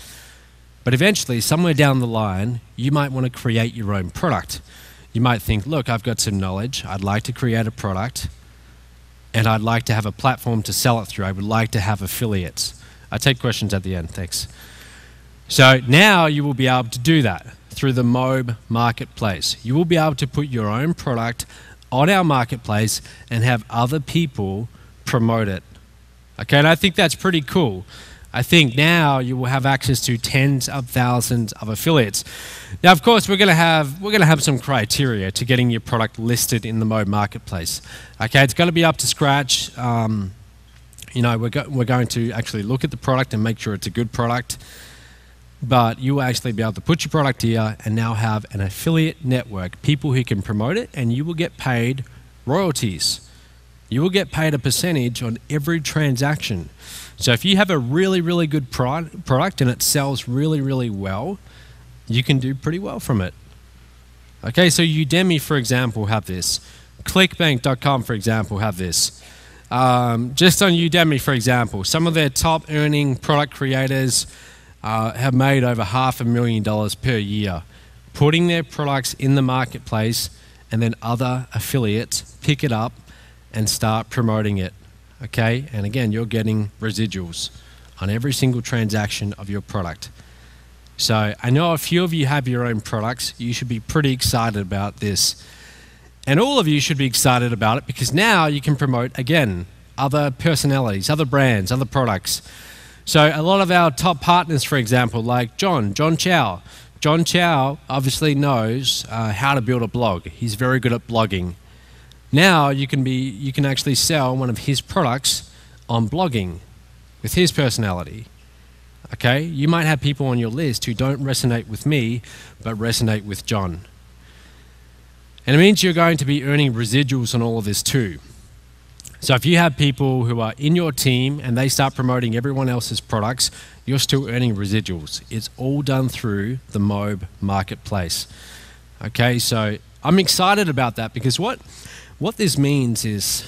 C: But eventually, somewhere down the line, you might want to create your own product. You might think, look, I've got some knowledge. I'd like to create a product, and I'd like to have a platform to sell it through. I would like to have affiliates. I take questions at the end, thanks. So now you will be able to do that through the Mobe marketplace. You will be able to put your own product on our marketplace and have other people promote it. Okay, and I think that's pretty cool. I think now you will have access to tens of thousands of affiliates. Now, of course, we're going to have some criteria to getting your product listed in the Mobe marketplace. Okay, it's going to be up to scratch. We're going to actually look at the product and make sure it's a good product. but you will actually be able to put your product here and now have an affiliate network, people who can promote it, and you will get paid royalties. You will get paid a percentage on every transaction. So if you have a really, really good product and it sells really, really well, you can do pretty well from it. Okay, so Udemy, for example, have this. Clickbank.com, for example, have this. Just on Udemy, for example, some of their top earning product creators have made over $500,000 per year, putting their products in the marketplace, and then other affiliates pick it up and start promoting it. Okay, and again, you're getting residuals on every single transaction of your product. So I know a few of you have your own products. You should be pretty excited about this. And all of you should be excited about it because now you can promote, again, other personalities, other brands, other products. So a lot of our top partners, for example, like John Chow. John Chow obviously knows how to build a blog. He's very good at blogging. Now you can actually sell one of his products on blogging with his personality. Okay, you might have people on your list who don't resonate with me, but resonate with John. And it means you're going to be earning residuals on all of this too. So if you have people who are in your team and they start promoting everyone else's products, you're still earning residuals. It's all done through the Mob marketplace. Okay, so I'm excited about that because what this means is,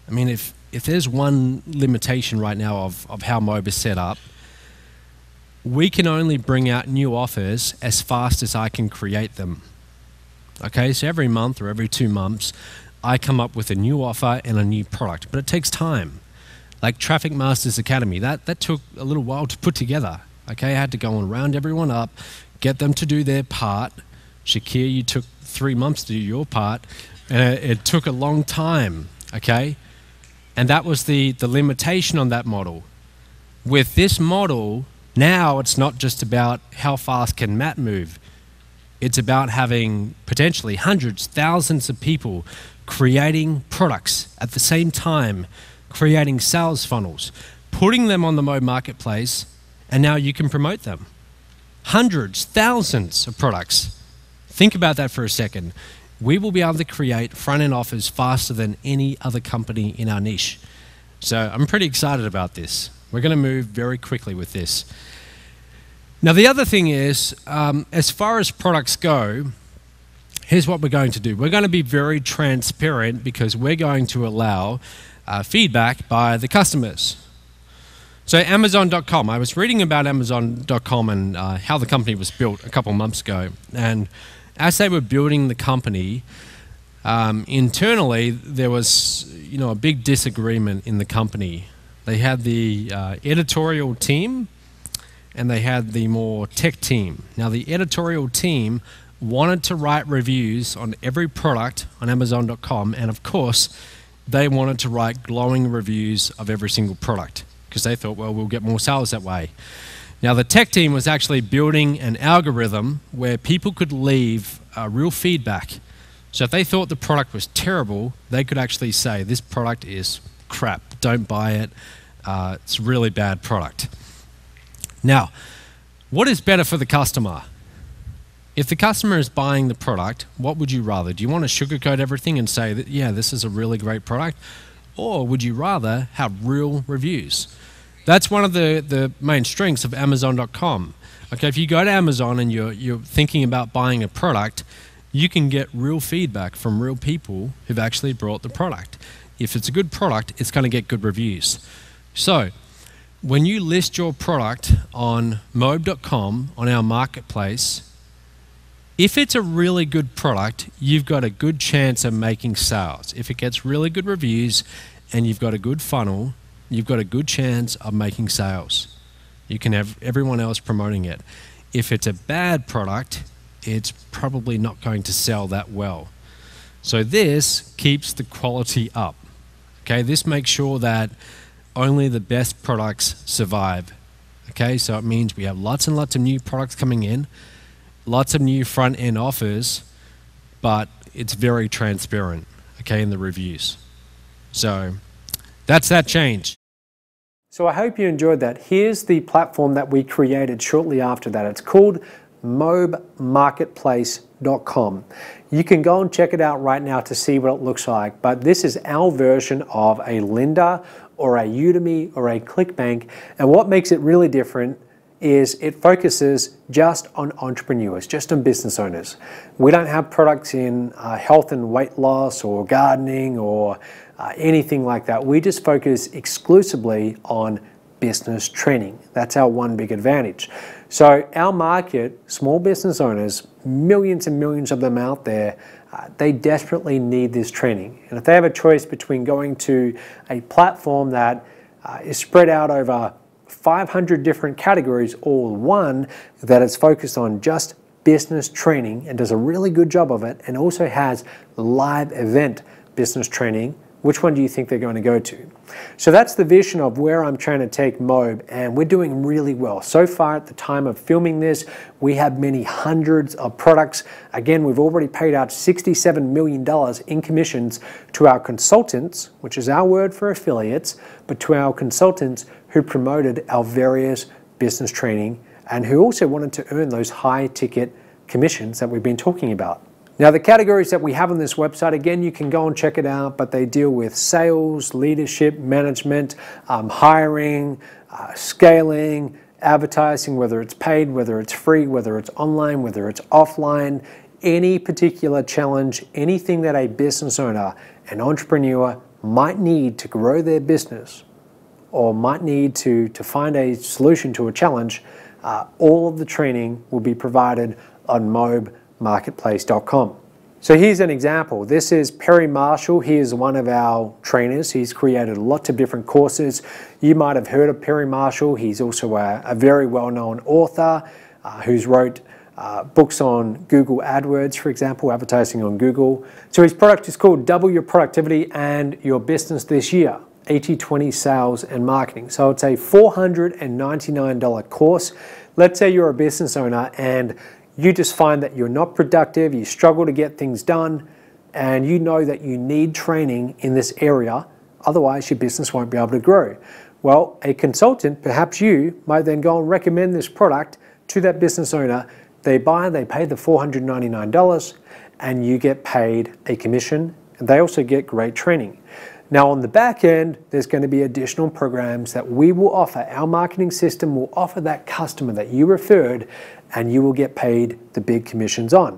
C: I mean, if there's one limitation right now of how Mob is set up, we can only bring out new offers as fast as I can create them. Okay, so every month or every 2 months, I come up with a new offer and a new product, but it takes time. Like Traffic Masters Academy, that took a little while to put together. Okay, I had to go and round everyone up, get them to do their part. Shakir, you took 3 months to do your part, and it took a long time, okay? And that was the limitation on that model. With this model, now it's not just about how fast can Matt move. It's about having potentially hundreds, thousands of people creating products at the same time, creating sales funnels, putting them on the Mob marketplace, and now you can promote them. Hundreds, thousands of products. Think about that for a second. We will be able to create front-end offers faster than any other company in our niche. So I'm pretty excited about this. We're going to move very quickly with this. Now the other thing is, as far as products go, here's what we're going to do. We're going to be very transparent because we're going to allow feedback by the customers. So Amazon.com, I was reading about Amazon.com and how the company was built a couple months ago. And as they were building the company, internally there was a big disagreement in the company. They had the editorial team and they had the more tech team. Now the editorial team wanted to write reviews on every product on Amazon.com, and of course they wanted to write glowing reviews of every single product because they thought, well, we'll get more sales that way. Now the tech team was actually building an algorithm where people could leave real feedback. So if they thought the product was terrible, they could actually say, this product is crap, don't buy it, it's a really bad product. Now, what is better for the customer? If the customer is buying the product, what would you rather? Do you want to sugarcoat everything and say that, yeah, this is a really great product? Or would you rather have real reviews? That's one of the main strengths of Amazon.com. Okay, if you go to Amazon and you're thinking about buying a product, you can get real feedback from real people who've actually bought the product. If it's a good product, it's going to get good reviews. So, when you list your product on Mob.com, on our marketplace, if it's a really good product, you've got a good chance of making sales. If it gets really good reviews and you've got a good funnel, you've got a good chance of making sales. You can have everyone else promoting it. If it's a bad product, it's probably not going to sell that well. So this keeps the quality up. Okay, this makes sure that only the best products survive. Okay, so it means we have lots and lots of new products coming in, lots of new front-end offers, but it's very transparent, okay, in the reviews. So that's that change.
A: So I hope you enjoyed that. Here's the platform that we created shortly after that. It's called mobemarketplace.com. You can go and check it out right now to see what it looks like, but this is our version of a Lynda or a Udemy or a ClickBank, and what makes it really different is it focuses just on entrepreneurs, just on business owners. We don't have products in health and weight loss or gardening or anything like that. We just focus exclusively on business training. That's our one big advantage. So our market, small business owners, millions and millions of them out there, they desperately need this training. And if they have a choice between going to a platform that is spread out over 500 different categories, or one that is focused on just business training and does a really good job of it, and also has live event business training, which one do you think they're going to go to? So that's the vision of where I'm trying to take Mobe, and we're doing really well. So far at the time of filming this, we have many hundreds of products. Again, we've already paid out $67 million in commissions to our consultants, which is our word for affiliates, but to our consultants who promoted our various business training and who also wanted to earn those high ticket commissions that we've been talking about. Now, the categories that we have on this website, again, you can go and check it out, but they deal with sales, leadership, management, hiring, scaling, advertising, whether it's paid, whether it's free, whether it's online, whether it's offline, any particular challenge, anything that a business owner, an entrepreneur might need to grow their business or might need to find a solution to a challenge, all of the training will be provided on mobemarketplace.com. So here's an example. This is Perry Marshall. He is one of our trainers. He's created lots of different courses. You might have heard of Perry Marshall. He's also a very well-known author who's wrote books on Google AdWords, for example, advertising on Google. So his product is called Double Your Productivity and Your Business This Year, 80/20 Sales and Marketing. So it's a $499 course. Let's say you're a business owner and you just find that you're not productive, you struggle to get things done, and you know that you need training in this area, otherwise your business won't be able to grow. Well, a consultant, perhaps you, might then go and recommend this product to that business owner. They buy, they pay the $499, and you get paid a commission, and they also get great training. Now on the back end, there's going to be additional programs that we will offer. Our marketing system will offer that customer that you referred, and you will get paid the big commissions on.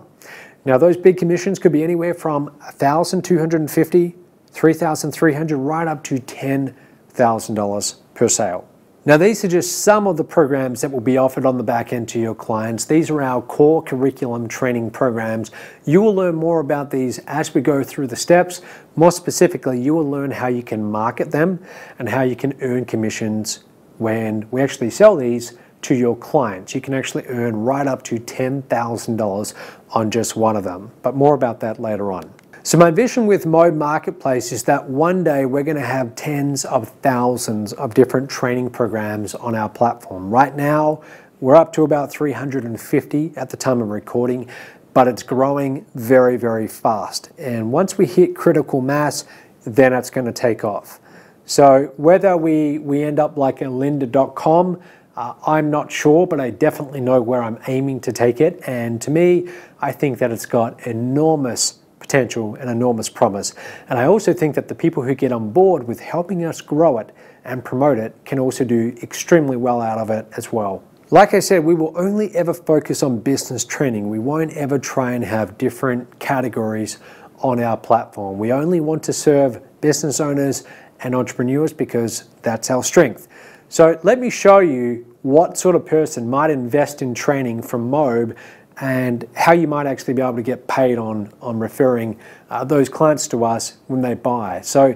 A: Now those big commissions could be anywhere from $1,250, $3,300, right up to $10,000 per sale. Now these are just some of the programs that will be offered on the back end to your clients. These are our core curriculum training programs. You will learn more about these as we go through the steps. More specifically, you will learn how you can market them and how you can earn commissions when we actually sell these to your clients. You can actually earn right up to $10,000 on just one of them, but more about that later on. So my vision with Mobe Marketplace is that one day we're going to have tens of thousands of different training programs on our platform. Right now, we're up to about 350 at the time of recording, but it's growing very, very fast. And once we hit critical mass, then it's going to take off. So whether we end up like a lynda.com, I'm not sure, but I definitely know where I'm aiming to take it. And to me, I think that it's got enormous potential and enormous promise. And I also think that the people who get on board with helping us grow it and promote it can also do extremely well out of it as well. Like I said, we will only ever focus on business training. We won't ever try and have different categories on our platform. We only want to serve business owners and entrepreneurs because that's our strength. So let me show you what sort of person might invest in training from Mobe and how you might actually be able to get paid on referring those clients to us when they buy. So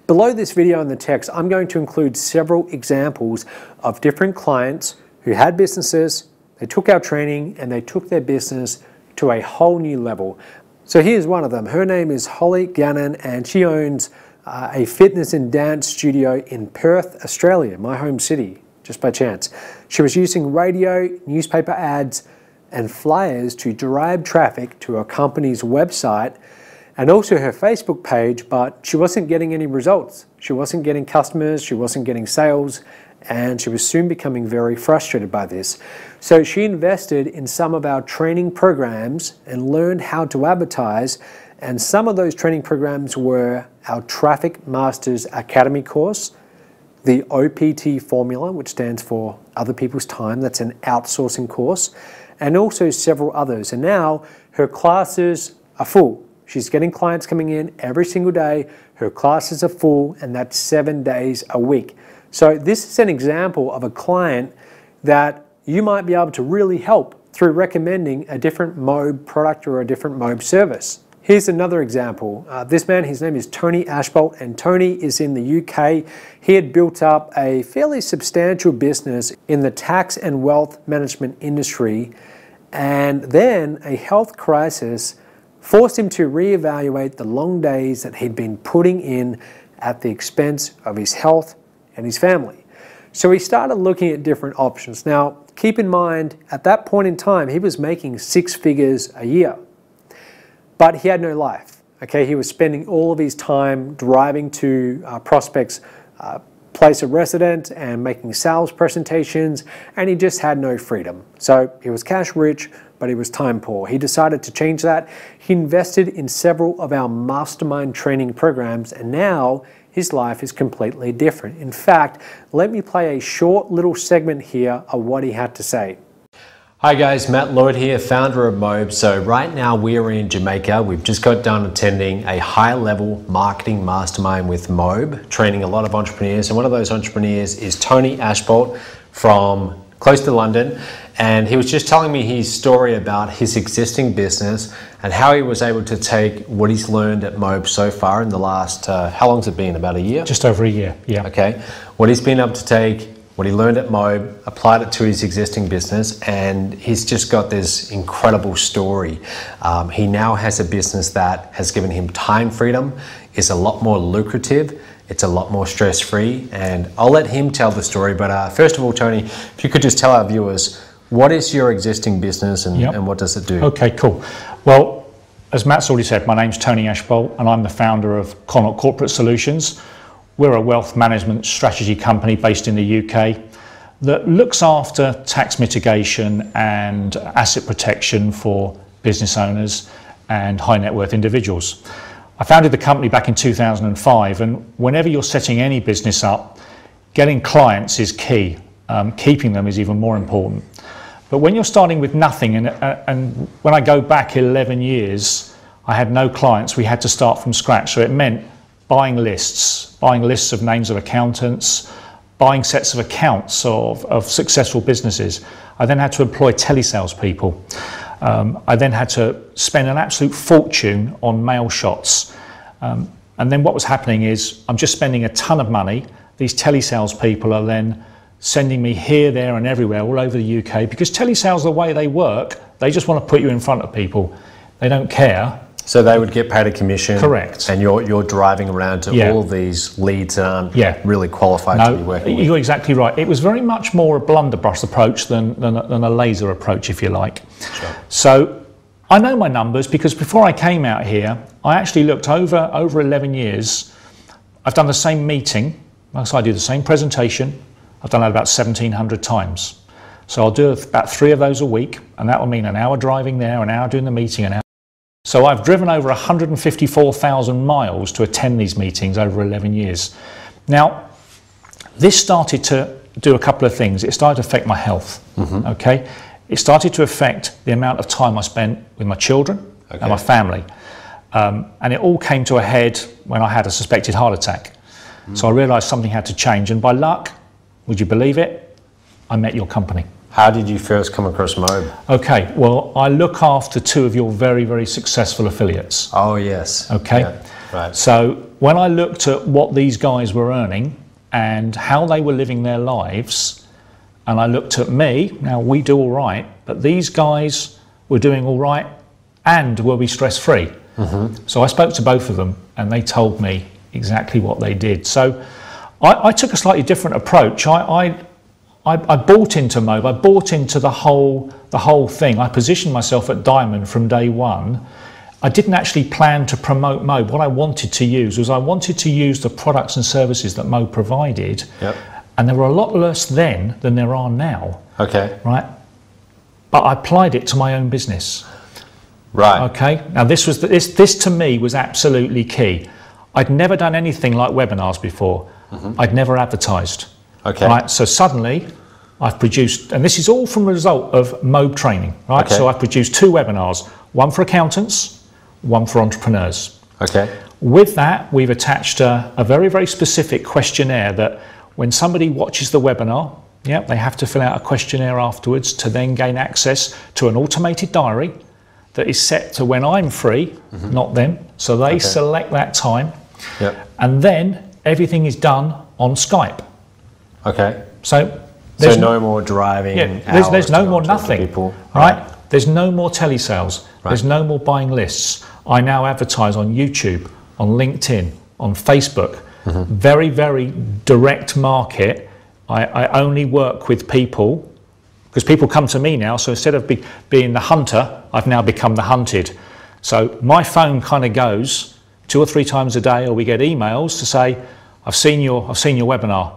A: below this video in the text, I'm going to include several examples of different clients who had businesses, they took our training and they took their business to a whole new level. So here's one of them. Her name is Holly Gannon and she owns a fitness and dance studio in Perth, Australia, my home city, just by chance. She was using radio, newspaper ads, and flyers to drive traffic to a company's website, and also her Facebook page, but she wasn't getting any results. She wasn't getting customers, she wasn't getting sales, and she was soon becoming very frustrated by this. So she invested in some of our training programs and learned how to advertise, and some of those training programs were our Traffic Masters Academy course, the OPT formula, which stands for Other People's Time, that's an outsourcing course, and also several others. And now her classes are full. She's getting clients coming in every single day. Her classes are full, and that's 7 days a week. So this is an example of a client that you might be able to really help through recommending a different Mobe product or a different Mobe service. Here's another example. This man, his name is Tony Ashbolt, and Tony is in the UK. He had built up a fairly substantial business in the tax and wealth management industry, and then a health crisis forced him to reevaluate the long days that he'd been putting in at the expense of his health and his family. So he started looking at different options. Now, keep in mind, at that point in time, he was making 6 figures a year. But he had no life. Okay, he was spending all of his time driving to prospects' place of residence and making sales presentations, and he just had no freedom. So he was cash rich, but he was time poor. He decided to change that. He invested in several of our mastermind training programs, and now his life is completely different. In fact, let me play a short little segment here of what he had to say.
D: Hi guys, Matt Lloyd here, founder of Mobe. So right now we are in Jamaica. We've just got done attending a high-level marketing mastermind with Mobe, training a lot of entrepreneurs. And one of those entrepreneurs is Tony Ashbolt from close to London. And he was just telling me his story about his existing business and how he was able to take what he's learned at Mobe so far in the last, how long's it been, about a year?
E: Just over a year, yeah.
D: Okay, what he's been able to take, what he learned at Mobe, applied it to his existing business, and he's just got this incredible story. He now has a business that has given him time freedom, is a lot more lucrative, it's a lot more stress-free, and I'll let him tell the story. But first of all, Tony, if you could just tell our viewers, what is your existing business and what does it do?
E: Okay, cool. Well, as Matt's already said, my name's Tony Ashbolt and I'm the founder of Connaught Corporate Solutions. We're a wealth management strategy company based in the UK that looks after tax mitigation and asset protection for business owners and high net worth individuals. I founded the company back in 2005, and whenever you're setting any business up, getting clients is key. Keeping them is even more important. But when you're starting with nothing, and when I go back 11 years, I had no clients. We had to start from scratch. So it meant buying lists of names of accountants, buying sets of accounts of successful businesses. I then had to employ telesales people. I then had to spend an absolute fortune on mail shots. And then what was happening is I'm just spending a ton of money. These telesales people are then sending me here, there and everywhere all over the UK, because telesales, the way they work, they just want to put you in front of people. They don't care.
D: So they would get paid a commission.
E: Correct.
D: And you're driving around to all of these leads that aren't really qualified to be working with.
E: You're exactly right. It was very much more a blunderbuss approach than a laser approach, if you like.
D: Sure.
E: So I know my numbers because before I came out here, I actually looked over 11 years. I've done the same meeting. So I do the same presentation. I've done that about 1,700 times. So I'll do about 3 of those a week, and that will mean an hour driving there, an hour doing the meeting, an hour. So I've driven over 154,000 miles to attend these meetings over 11 years. Now, this started to do a couple of things. It started to affect my health, okay? It started to affect the amount of time I spent with my children and my family. And it all came to a head when I had a suspected heart attack. So I realized something had to change, and by luck, would you believe it? I met your company.
D: How did you first come across Mobe?
E: Okay, well, I look after 2 of your very, very successful affiliates.
D: Oh, yes.
E: Okay.
D: Yeah, right.
E: So when I looked at what these guys were earning and how they were living their lives, and I looked at me, now we do all right, but these guys were doing all right and were we stress-free? So I spoke to both of them and they told me exactly what they did. So I took a slightly different approach. I bought into Mobe. I bought into the whole thing. I positioned myself at Diamond from day one, I didn't actually plan to promote Mobe. What I wanted to use was I wanted to use the products and services that Mobe provided.
D: Yep.
E: And there were a lot less then than there are now.
D: Okay.
E: Right? But I applied it to my own business.
D: Right.
E: Okay. Now this to me was absolutely key. I'd never done anything like webinars before. I'd never advertised.
D: Okay.
E: Right. So suddenly I've produced, and this is all from a result of Mobe training. Right.
D: Okay.
E: So I've produced 2 webinars, one for accountants, one for entrepreneurs.
D: Okay.
E: With that, we've attached a very, very specific questionnaire that when somebody watches the webinar, they have to fill out a questionnaire afterwards to then gain access to an automated diary that is set to when I'm free, not them. So they select that time.
D: Yep.
E: And then everything is done on Skype.
D: Okay.
E: So
D: no more driving.
E: There's no more nothing.
D: People.
E: Right? There's no more telesales.
D: Right.
E: There's no more buying lists. I now advertise on YouTube, on LinkedIn, on Facebook. Very, very direct market. I only work with people because people come to me now. So instead of being the hunter, I've now become the hunted. So my phone kind of goes 2 or 3 times a day, or we get emails to say, I've seen your webinar.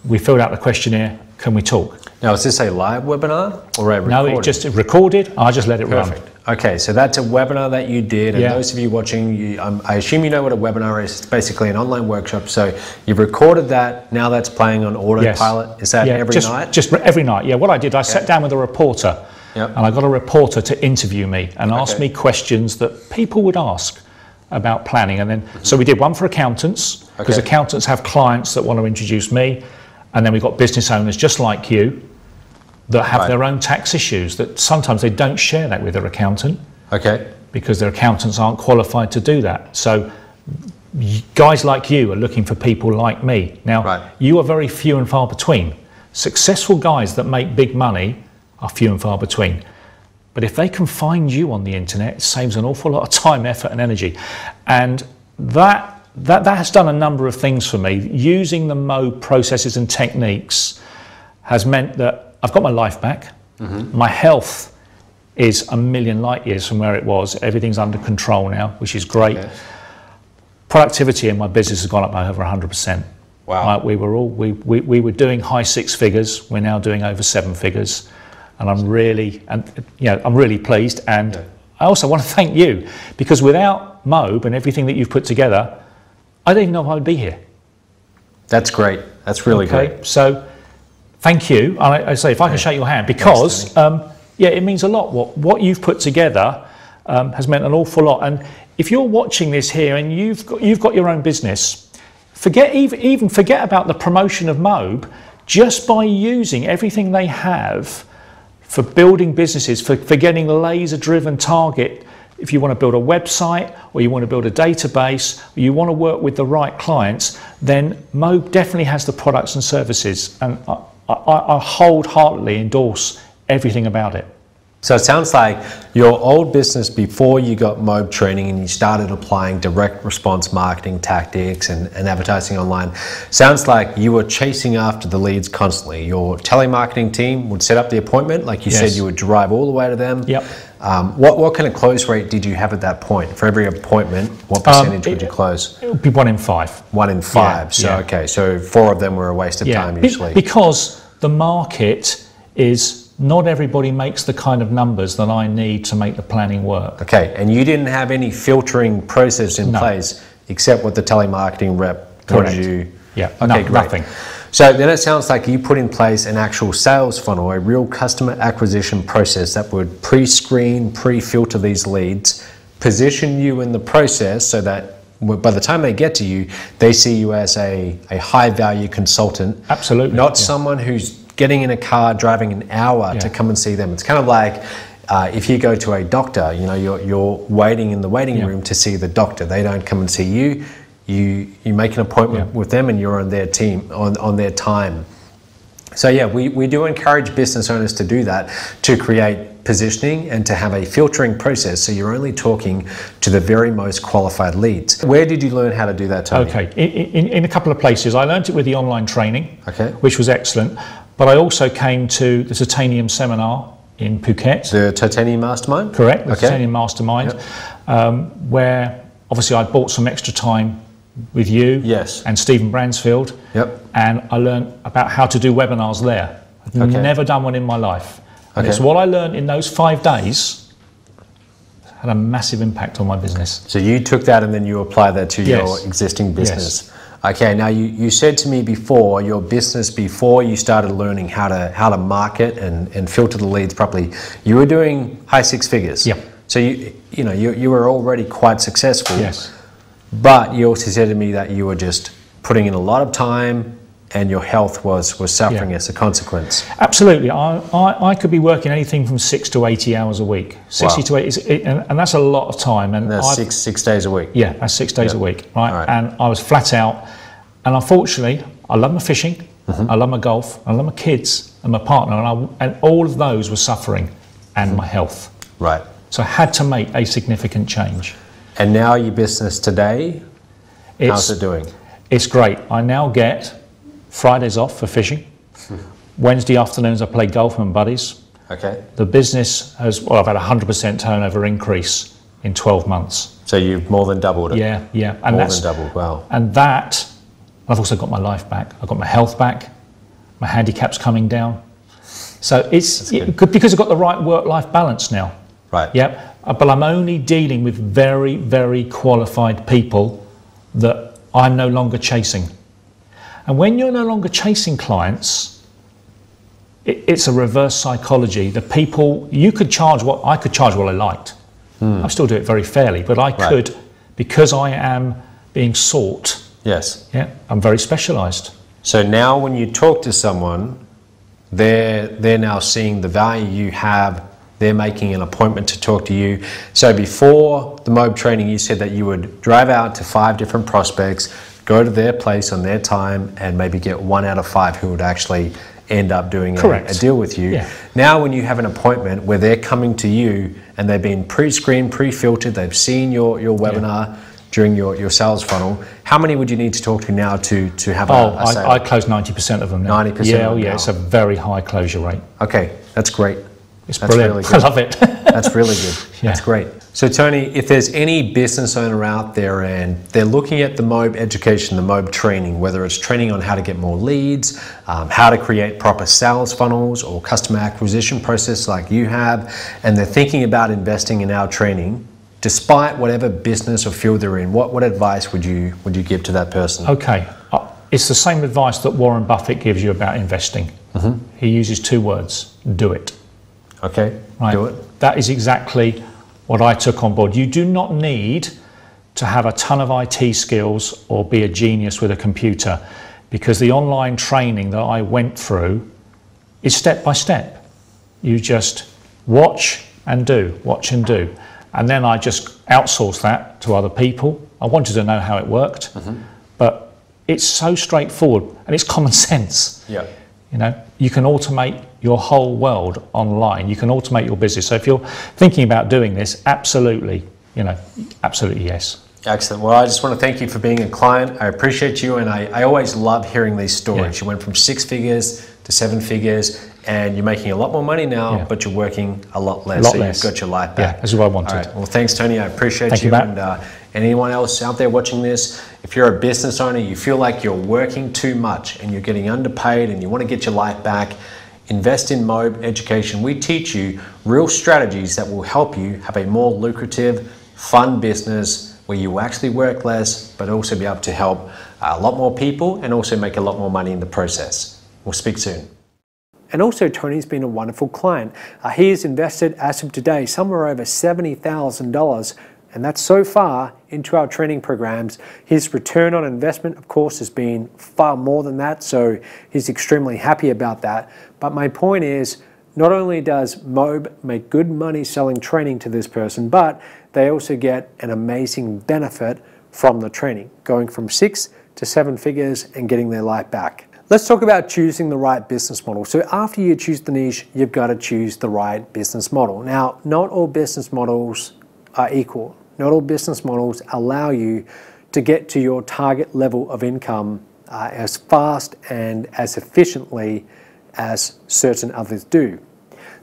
E: We filled out the questionnaire. Can we talk?
D: Now, is this a live webinar or a recording?
E: No, it's just recorded. I just let it run.
D: Okay, so that's a webinar that you did, and those of you watching, I assume you know what a webinar is. It's basically an online workshop. So you've recorded that. Now that's playing on autopilot.
E: Yes.
D: Is that every night?
E: Just every night. Yeah. What I did, I sat down with a reporter, and I got a reporter to interview me and ask me questions that people would ask about planning. And then, so we did one for accountants, because accountants have clients that want to introduce me, and then we've got business owners just like you that have their own tax issues that sometimes they don't share that with their accountant.
D: Okay.
E: Because their accountants aren't qualified to do that. So guys like you are looking for people like me. Now, you are very few and far between. Successful guys that make big money are few and far between. But if they can find you on the internet, it saves an awful lot of time, effort and energy. And that has done a number of things for me. Using the Mobe processes and techniques has meant that I've got my life back. My health is a million light years from where it was. Everything's under control now, which is great. Productivity in my business has gone up by over 100%. Wow. We were doing high 6 figures. We're now doing over 7 figures, and I'm really pleased. And I also want to thank you, because without Mobe and everything that you've put together, I don't even know if I'd be here.
D: That's great. That's really great.
E: So thank you. I say, if I can shake your hand, because it means a lot. What you've put together has meant an awful lot. And if you're watching this here and you've got your own business, forget about the promotion of Mobe. Just by using everything they have for building businesses, for getting laser-driven target. If you want to build a website, or you want to build a database, or you want to work with the right clients, then Mobe definitely has the products and services. And I wholeheartedly endorse everything about it.
D: So it sounds like your old business, before you got Mobe training and you started applying direct response marketing tactics and advertising online, sounds like you were chasing after the leads constantly. Your telemarketing team would set up the appointment, like you said, you would drive all the way to them.
E: Yep.
D: What kind of close rate did you have at that point? For every appointment, what percentage would you close?
E: It would be 1 in 5.
D: 1 in 5. So 4 of them were a waste of time usually.
E: Because the market is, not everybody makes the kind of numbers that I need to make the planning work.
D: Okay, and you didn't have any filtering process in place except what the telemarketing rep told you?
E: Yeah,
D: okay, great.
E: Nothing.
D: So then it sounds like you put in place an actual sales funnel, a real customer acquisition process that would pre-screen, pre-filter these leads, position you in the process so that by the time they get to you, they see you as a high-value consultant.
E: Absolutely.
D: Not someone who's getting in a car, driving an hour to come and see them. It's kind of like if you go to a doctor, you're waiting in the waiting room to see the doctor. They don't come and see you. You make an appointment with them, and you're on their team, on their time. So we do encourage business owners to do that, to create positioning and to have a filtering process, so you're only talking to the very most qualified leads. Where did you learn how to do that, Tony?
E: Okay, in a couple of places. I learned it with the online training,
D: okay,
E: which was excellent. But I also came to the Titanium seminar in Phuket.
D: The Titanium Mastermind?
E: Correct, the
D: Okay.
E: Titanium Mastermind, where obviously I bought some extra time with you
D: Yes.
E: and Stephen Bransfield,
D: Yep.
E: and I learned about how to do webinars there. I've
D: Okay.
E: never done one in my life. And
D: Okay.
E: it's what I learned in those 5 days had a massive impact on my business.
D: So you took that and then you applied that to your
E: Yes.
D: existing business. Okay, now you said to me before, your business, before you started learning how to market and filter the leads properly, you were doing high 6 figures.
E: Yep.
D: So you were already quite successful.
E: Yes.
D: But you also said to me that you were just putting in a lot of time and your health was suffering as a consequence.
E: Absolutely. I could be working anything from 6 to 80 hours a week. 60
D: Wow.
E: to 80, and that's a lot of time. And
D: That's six days a week.
E: Yeah, that's 6 days a week, right?
D: All right.
E: And I was flat out. And unfortunately, I love my fishing, I love my golf, I love my kids and my partner, and all of those were suffering, and my health.
D: Right.
E: So I had to make a significant change.
D: And now your business today, how's it doing?
E: It's great. I now get Fridays off for fishing. Wednesday afternoons I play golf with my buddies.
D: Okay.
E: The business I've had a 100% turnover increase in 12 months.
D: So you've more than doubled it.
E: Yeah, yeah. And
D: More than doubled, wow.
E: And that, I've also got my life back. I've got my health back. My handicap's coming down. So because I've got the right work-life balance now.
D: Right.
E: Yep. But I'm only dealing with very, very qualified people that I'm no longer chasing. And when you're no longer chasing clients, it's a reverse psychology. The people, I could charge what I liked. I still do it very fairly, but I could, because I am being sought.
D: Yes.
E: Yeah, I'm very specialised.
D: So now when you talk to someone, they're now seeing the value you have. They're making an appointment to talk to you. So before the MOBE training, you said that you would drive out to 5 different prospects, go to their place on their time, and maybe get 1 out of 5 who would actually end up doing a deal with you.
E: Yeah.
D: Now when you have an appointment where they're coming to you and they've been pre-screened, pre-filtered, they've seen your webinar during your sales funnel, how many would you need to talk to now to have a sale?
E: I close 90% of them now.
D: 90%
E: Yeah,
D: of them now.
E: it's a very high closure rate.
D: Okay, that's great.
E: It's
D: That's
E: brilliant.
D: really good.
E: I love it.
D: That's really good. That's great. So Tony, if there's any business owner out there and they're looking at the MOBE education, the MOBE training, whether it's training on how to get more leads, how to create proper sales funnels or customer acquisition process like you have, and they're thinking about investing in our training, despite whatever business or field they're in, what advice would you give to that person?
E: Okay, it's the same advice that Warren Buffett gives you about investing. He uses 2 words: do it.
D: Okay,
E: Right.
D: do it.
E: That is exactly what I took on board. You do not need to have a ton of IT skills or be a genius with a computer, because the online training that I went through is step by step. You just watch and do, watch and do. And then I just outsourced that to other people. I wanted to know how it worked, but it's so straightforward and it's common sense.
D: Yeah.
E: You know, you can automate your whole world online. You can automate your business. So if you're thinking about doing this, absolutely, absolutely yes.
D: Excellent. Well, I just want to thank you for being a client. I appreciate you, and I always love hearing these stories. You went from 6 figures to 7 figures, and you're making a lot more money now, but you're working a lot less. You've got your life back.
E: Yeah, that's what I wanted.
D: All right. Well, thanks, Tony. I appreciate
E: Thank you,
D: and anyone else out there watching this, if you're a business owner, you feel like you're working too much and you're getting underpaid and you want to get your life back, invest in MOBE education. We teach you real strategies that will help you have a more lucrative, fun business where you actually work less, but also be able to help a lot more people and also make a lot more money in the process. We'll speak soon.
A: And also, Tony's been a wonderful client. He has invested, as of today, somewhere over $70,000, and that's so far into our training programs. His return on investment, of course, has been far more than that, so he's extremely happy about that. But my point is, not only does MOBE make good money selling training to this person, but they also get an amazing benefit from the training, going from 6 to 7 figures and getting their life back. Let's talk about choosing the right business model. So after you choose the niche, you've got to choose the right business model. Now, not all business models are equal. Not all business models allow you to get to your target level of income as fast and as efficiently as certain others do.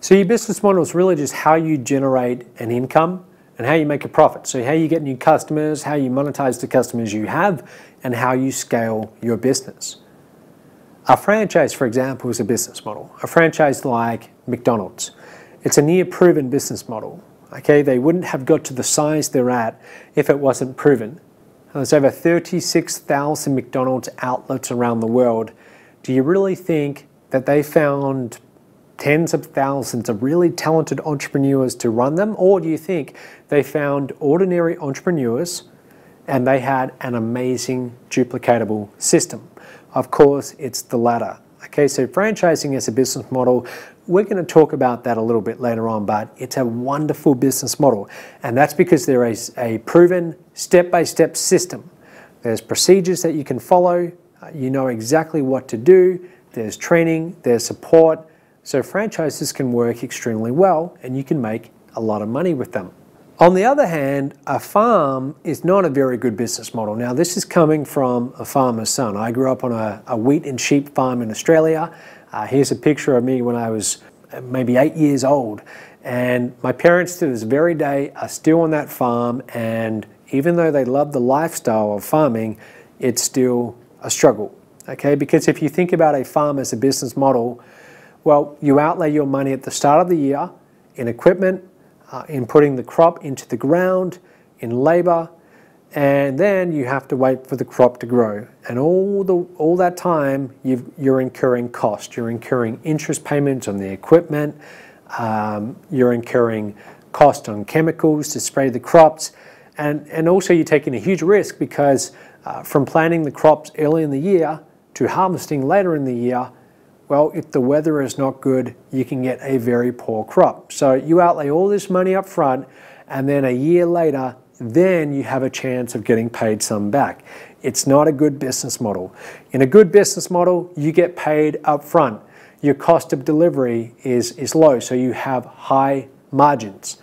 A: So your business model is really just how you generate an income and how you make a profit. So how you get new customers, how you monetize the customers you have, and how you scale your business. A franchise, for example, is a business model. A franchise like McDonald's. It's a near proven business model. Okay, they wouldn't have got to the size they're at if it wasn't proven. There's over 36,000 McDonald's outlets around the world. Do you really think that they found tens of thousands of really talented entrepreneurs to run them? Or do you think they found ordinary entrepreneurs and they had an amazing duplicatable system? Of course, it's the latter. Okay, so franchising as a business model, we're going to talk about that a little bit later on, but it's a wonderful business model. And that's because there is a proven step-by-step system. There's procedures that you can follow. You know exactly what to do. There's training, there's support. So franchises can work extremely well and you can make a lot of money with them. On the other hand, a farm is not a very good business model. Now, this is coming from a farmer's son. I grew up on a wheat and sheep farm in Australia. Here's a picture of me when I was maybe 8 years old. And my parents to this very day are still on that farm, and even though they love the lifestyle of farming, it's still a struggle. Okay, because if you think about a farm as a business model, well, you outlay your money at the start of the year in equipment, in putting the crop into the ground, in labor, and then you have to wait for the crop to grow. And all that time, you're incurring cost. You're incurring interest payments on the equipment. You're incurring cost on chemicals to spray the crops. And also you're taking a huge risk because from planting the crops early in the year to harvesting later in the year, well, if the weather is not good, you can get a very poor crop. So you outlay all this money up front, and then a year later, then you have a chance of getting paid some back. It's not a good business model. In a good business model, you get paid up front. Your cost of delivery is low, so you have high margins.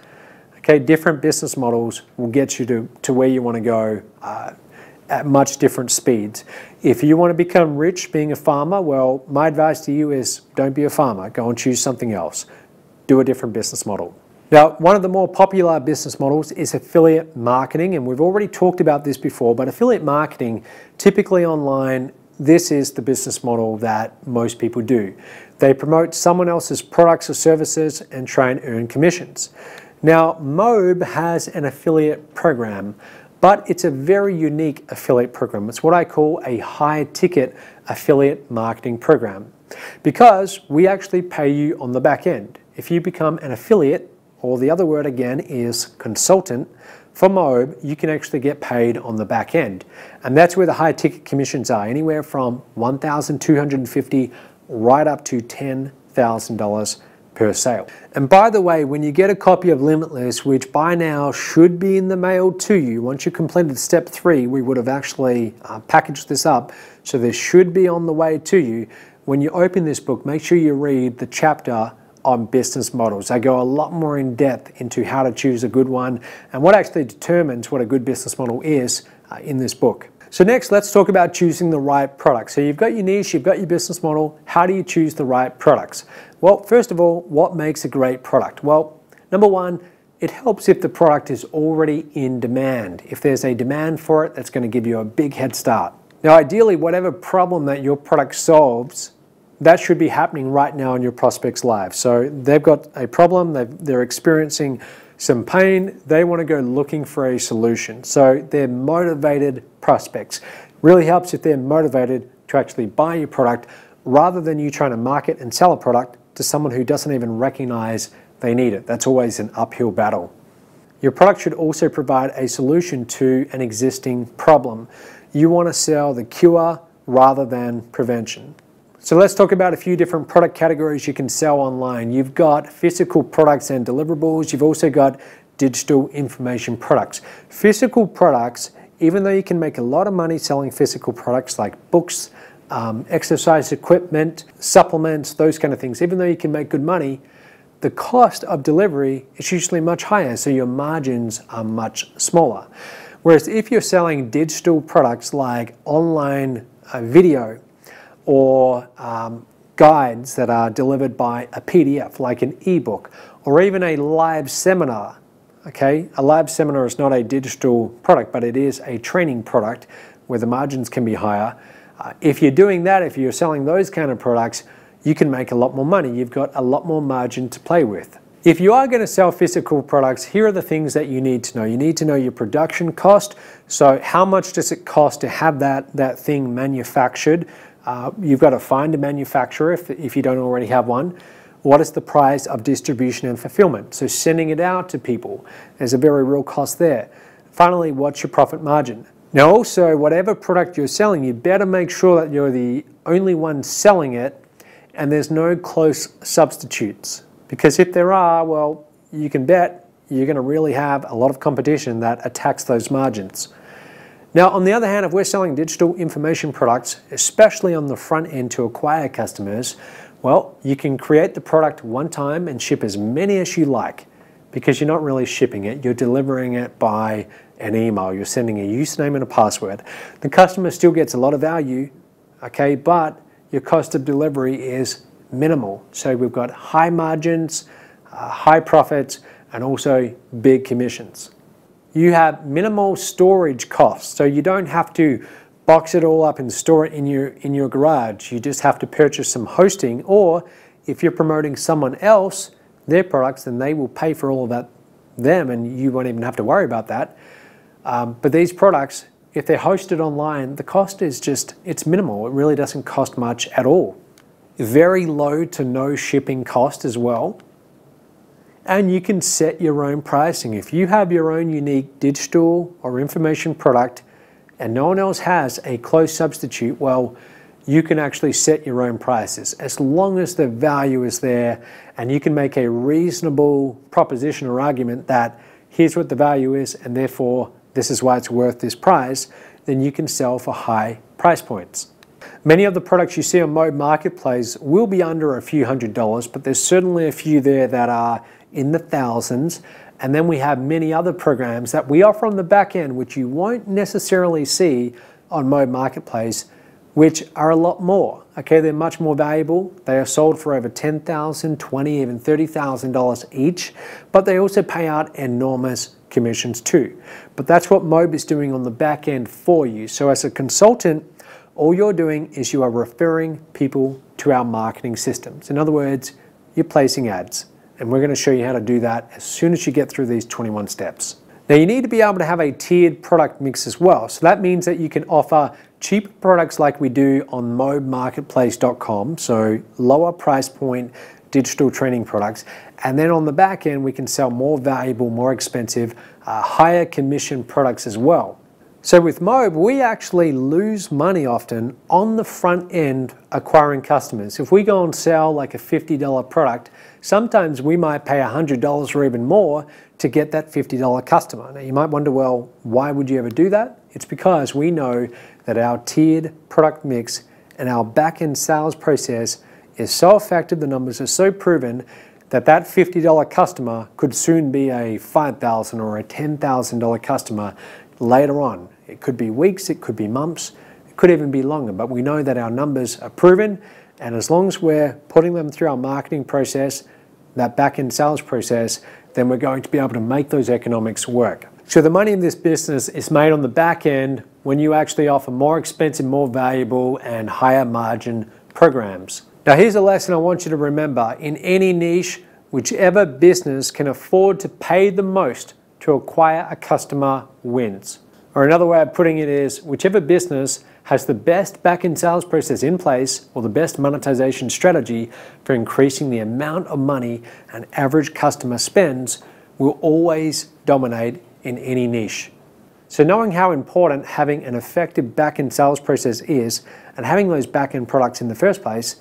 A: Okay, different business models will get you to where you want to go at much different speeds. If you want to become rich being a farmer, well, my advice to you is don't be a farmer. Go and choose something else. Do a different business model. Now, one of the more popular business models is affiliate marketing, and we've already talked about this before, but affiliate marketing, typically online, this is the business model that most people do. They promote someone else's products or services and try and earn commissions. Now, Mobe has an affiliate program, but it's a very unique affiliate program. It's what I call a high-ticket affiliate marketing program because we actually pay you on the back end. If you become an affiliate, or the other word again is consultant, for Mobe, you can actually get paid on the back end. And that's where the high-ticket commissions are, anywhere from $1,250 right up to $10,000 per sale. And by the way, when you get a copy of Limitless, which by now should be in the mail to you, once you completed step 3, we would have actually packaged this up, so this should be on the way to you. When you open this book, make sure you read the chapter on business models. I go a lot more in depth into how to choose a good one and what actually determines what a good business model is in this book. So next, let's talk about choosing the right product. So you've got your niche, you've got your business model. How do you choose the right products? Well, first of all, what makes a great product? Well, number one, it helps if the product is already in demand. If there's a demand for it, that's going to give you a big head start. Now, ideally, whatever problem that your product solves, that should be happening right now in your prospect's lives. So they've got a problem, they're experiencing some pain, they want to go looking for a solution. So they're motivated prospects. Really helps if they're motivated to actually buy your product rather than you trying to market and sell a product to someone who doesn't even recognize they need it. That's always an uphill battle. Your product should also provide a solution to an existing problem. You want to sell the cure rather than prevention. So let's talk about a few different product categories you can sell online. You've got physical products and deliverables. You've also got digital information products. Physical products, even though you can make a lot of money selling physical products like books, exercise equipment, supplements, those kind of things, even though you can make good money, the cost of delivery is usually much higher, so your margins are much smaller. Whereas if you're selling digital products like online video, or guides that are delivered by a PDF, like an ebook, or even a live seminar. Okay, a live seminar is not a digital product, but it is a training product where the margins can be higher. If you're doing that, if you're selling those kind of products, you can make a lot more money. You've got a lot more margin to play with. If you are going to sell physical products, here are the things that you need to know. You need to know your production cost. So how much does it cost to have that thing manufactured? You've got to find a manufacturer if you don't already have one. What is the price of distribution and fulfillment? So sending it out to people, there's a very real cost there. Finally, what's your profit margin? Now also, whatever product you're selling, you better make sure that you're the only one selling it and there's no close substitutes. Because if there are, well, you can bet you're going to really have a lot of competition that attacks those margins. Now, on the other hand, if we're selling digital information products, especially on the front end to acquire customers, well, you can create the product one time and ship as many as you like, because you're not really shipping it, you're delivering it by an email, you're sending a username and a password. The customer still gets a lot of value, okay, but your cost of delivery is minimal. So we've got high margins, high profits, and also big commissions. You have minimal storage costs, so you don't have to box it all up and store it in your garage. You just have to purchase some hosting, or if you're promoting someone else, their products, then they will pay for all of that, them, and you won't even have to worry about that. But these products, if they're hosted online, the cost is just, it's minimal. It really doesn't cost much at all. Very low to no shipping cost as well. And you can set your own pricing. If you have your own unique digital or information product and no one else has a close substitute, well, you can actually set your own prices as long as the value is there and you can make a reasonable proposition or argument that here's what the value is and therefore this is why it's worth this price, then you can sell for high price points. Many of the products you see on Mobe Marketplace will be under a few $100s, but there's certainly a few there that are in the thousands. And then we have many other programs that we offer on the back end, which you won't necessarily see on Mobe Marketplace, which are a lot more. Okay, they're much more valuable. They are sold for over $10,000, $20,000, even $30,000 each, but they also pay out enormous commissions too. But that's what Mobe is doing on the back end for you. So as a consultant, all you're doing is you are referring people to our marketing systems. In other words, you're placing ads. And we're going to show you how to do that as soon as you get through these 21 steps. Now you need to be able to have a tiered product mix as well. So that means that you can offer cheap products like we do on mobemarketplace.com, so lower price point digital training products. And then on the back end, we can sell more valuable, more expensive, higher commission products as well. So with Mobe, we actually lose money often on the front end acquiring customers. If we go and sell like a $50 product, sometimes we might pay $100 or even more to get that $50 customer. Now you might wonder, well, why would you ever do that? It's because we know that our tiered product mix and our back-end sales process is so effective, the numbers are so proven, that that $50 customer could soon be a $5,000 or a $10,000 customer later on. It could be weeks, it could be months, it could even be longer, but we know that our numbers are proven, and as long as we're putting them through our marketing process, that back-end sales process, then we're going to be able to make those economics work. So the money in this business is made on the back end when you actually offer more expensive, more valuable, and higher margin programs. Now here's a lesson I want you to remember. In any niche, whichever business can afford to pay the most to acquire a customer wins. Or another way of putting it is, whichever business has the best back-end sales process in place or the best monetization strategy for increasing the amount of money an average customer spends will always dominate in any niche. So knowing how important having an effective back-end sales process is and having those back-end products in the first place,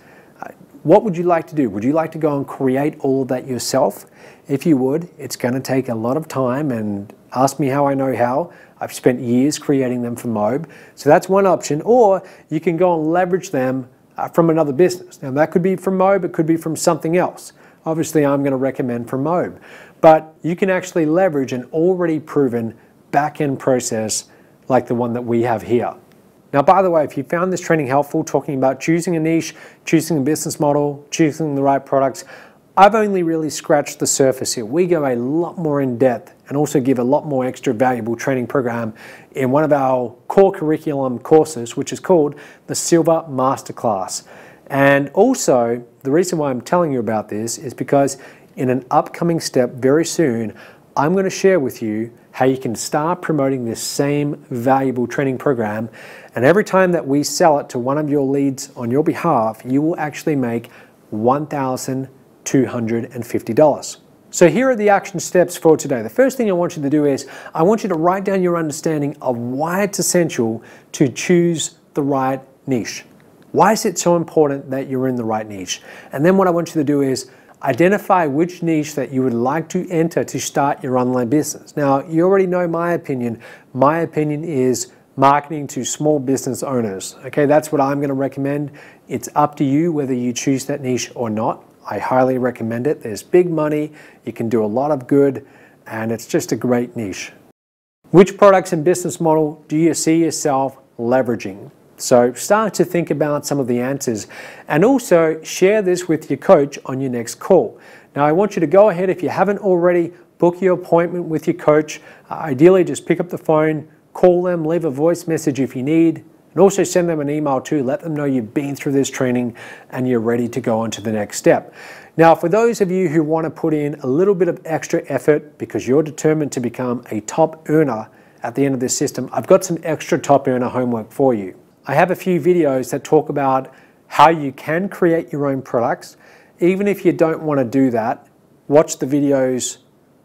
A: what would you like to do? Would you like to go and create all of that yourself? If you would, it's going to take a lot of time, and ask me how I know how. I've spent years creating them for Mobe. So that's one option. Or you can go and leverage them from another business. Now that could be from Mobe, it could be from something else. Obviously I'm going to recommend from Mobe. But you can actually leverage an already proven back-end process like the one that we have here. Now, by the way, if you found this training helpful, talking about choosing a niche, choosing a business model, choosing the right products, I've only really scratched the surface here. We go a lot more in depth and also give a lot more extra valuable training program in one of our core curriculum courses, which is called the Silver Masterclass. And also, the reason why I'm telling you about this is because in an upcoming step very soon, I'm going to share with you how you can start promoting this same valuable training program. And every time that we sell it to one of your leads on your behalf, you will actually make $1,250. So here are the action steps for today. The first thing I want you to do is I want you to write down your understanding of why it's essential to choose the right niche. Why is it so important that you're in the right niche? And then what I want you to do is identify which niche that you would like to enter to start your online business. Now, you already know my opinion. My opinion is marketing to small business owners. Okay, that's what I'm going to recommend. It's up to you whether you choose that niche or not. I highly recommend it. There's big money, you can do a lot of good, and it's just a great niche. Which products and business model do you see yourself leveraging? So start to think about some of the answers and also share this with your coach on your next call. Now, I want you to go ahead, if you haven't already, book your appointment with your coach. Ideally, just pick up the phone, call them, leave a voice message if you need, and also send them an email too. Let them know you've been through this training and you're ready to go on to the next step. Now, for those of you who want to put in a little bit of extra effort because you're determined to become a top earner at the end of this system, I've got some extra top earner homework for you. I have a few videos that talk about how you can create your own products. Even if you don't want to do that, watch the videos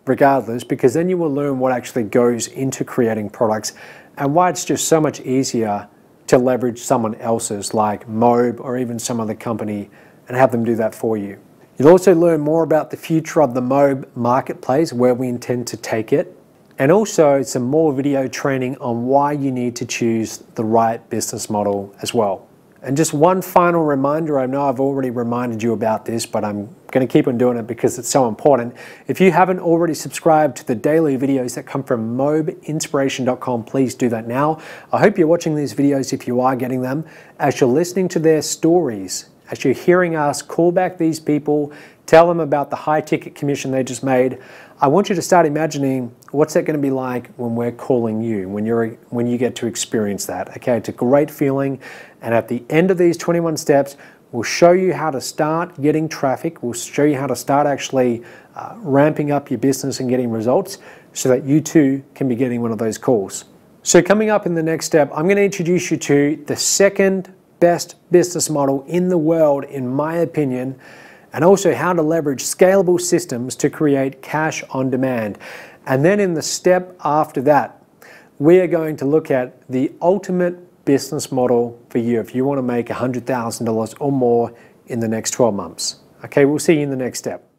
A: regardless, because then you will learn what actually goes into creating products and why it's just so much easier to leverage someone else's like Mobe or even some other company and have them do that for you. You'll also learn more about the future of the Mobe marketplace, where we intend to take it, and also some more video training on why you need to choose the right business model as well. And just one final reminder, I know I've already reminded you about this, but I'm going to keep on doing it because it's so important. If you haven't already subscribed to the daily videos that come from mobeinspiration.com, please do that now. I hope you're watching these videos if you are getting them. As you're listening to their stories, as you're hearing us call back these people, tell them about the high ticket commission they just made, I want you to start imagining what's that going to be like when we're calling you, when you get to experience that. Okay, it's a great feeling, and at the end of these 21 steps, we'll show you how to start getting traffic. We'll show you how to start actually ramping up your business and getting results so that you too can be getting one of those calls. So coming up in the next step, I'm going to introduce you to the second best business model in the world, in my opinion, and also how to leverage scalable systems to create cash on demand. And then in the step after that, we are going to look at the ultimate business model for you if you want to make $100,000 or more in the next 12 months. Okay, we'll see you in the next step.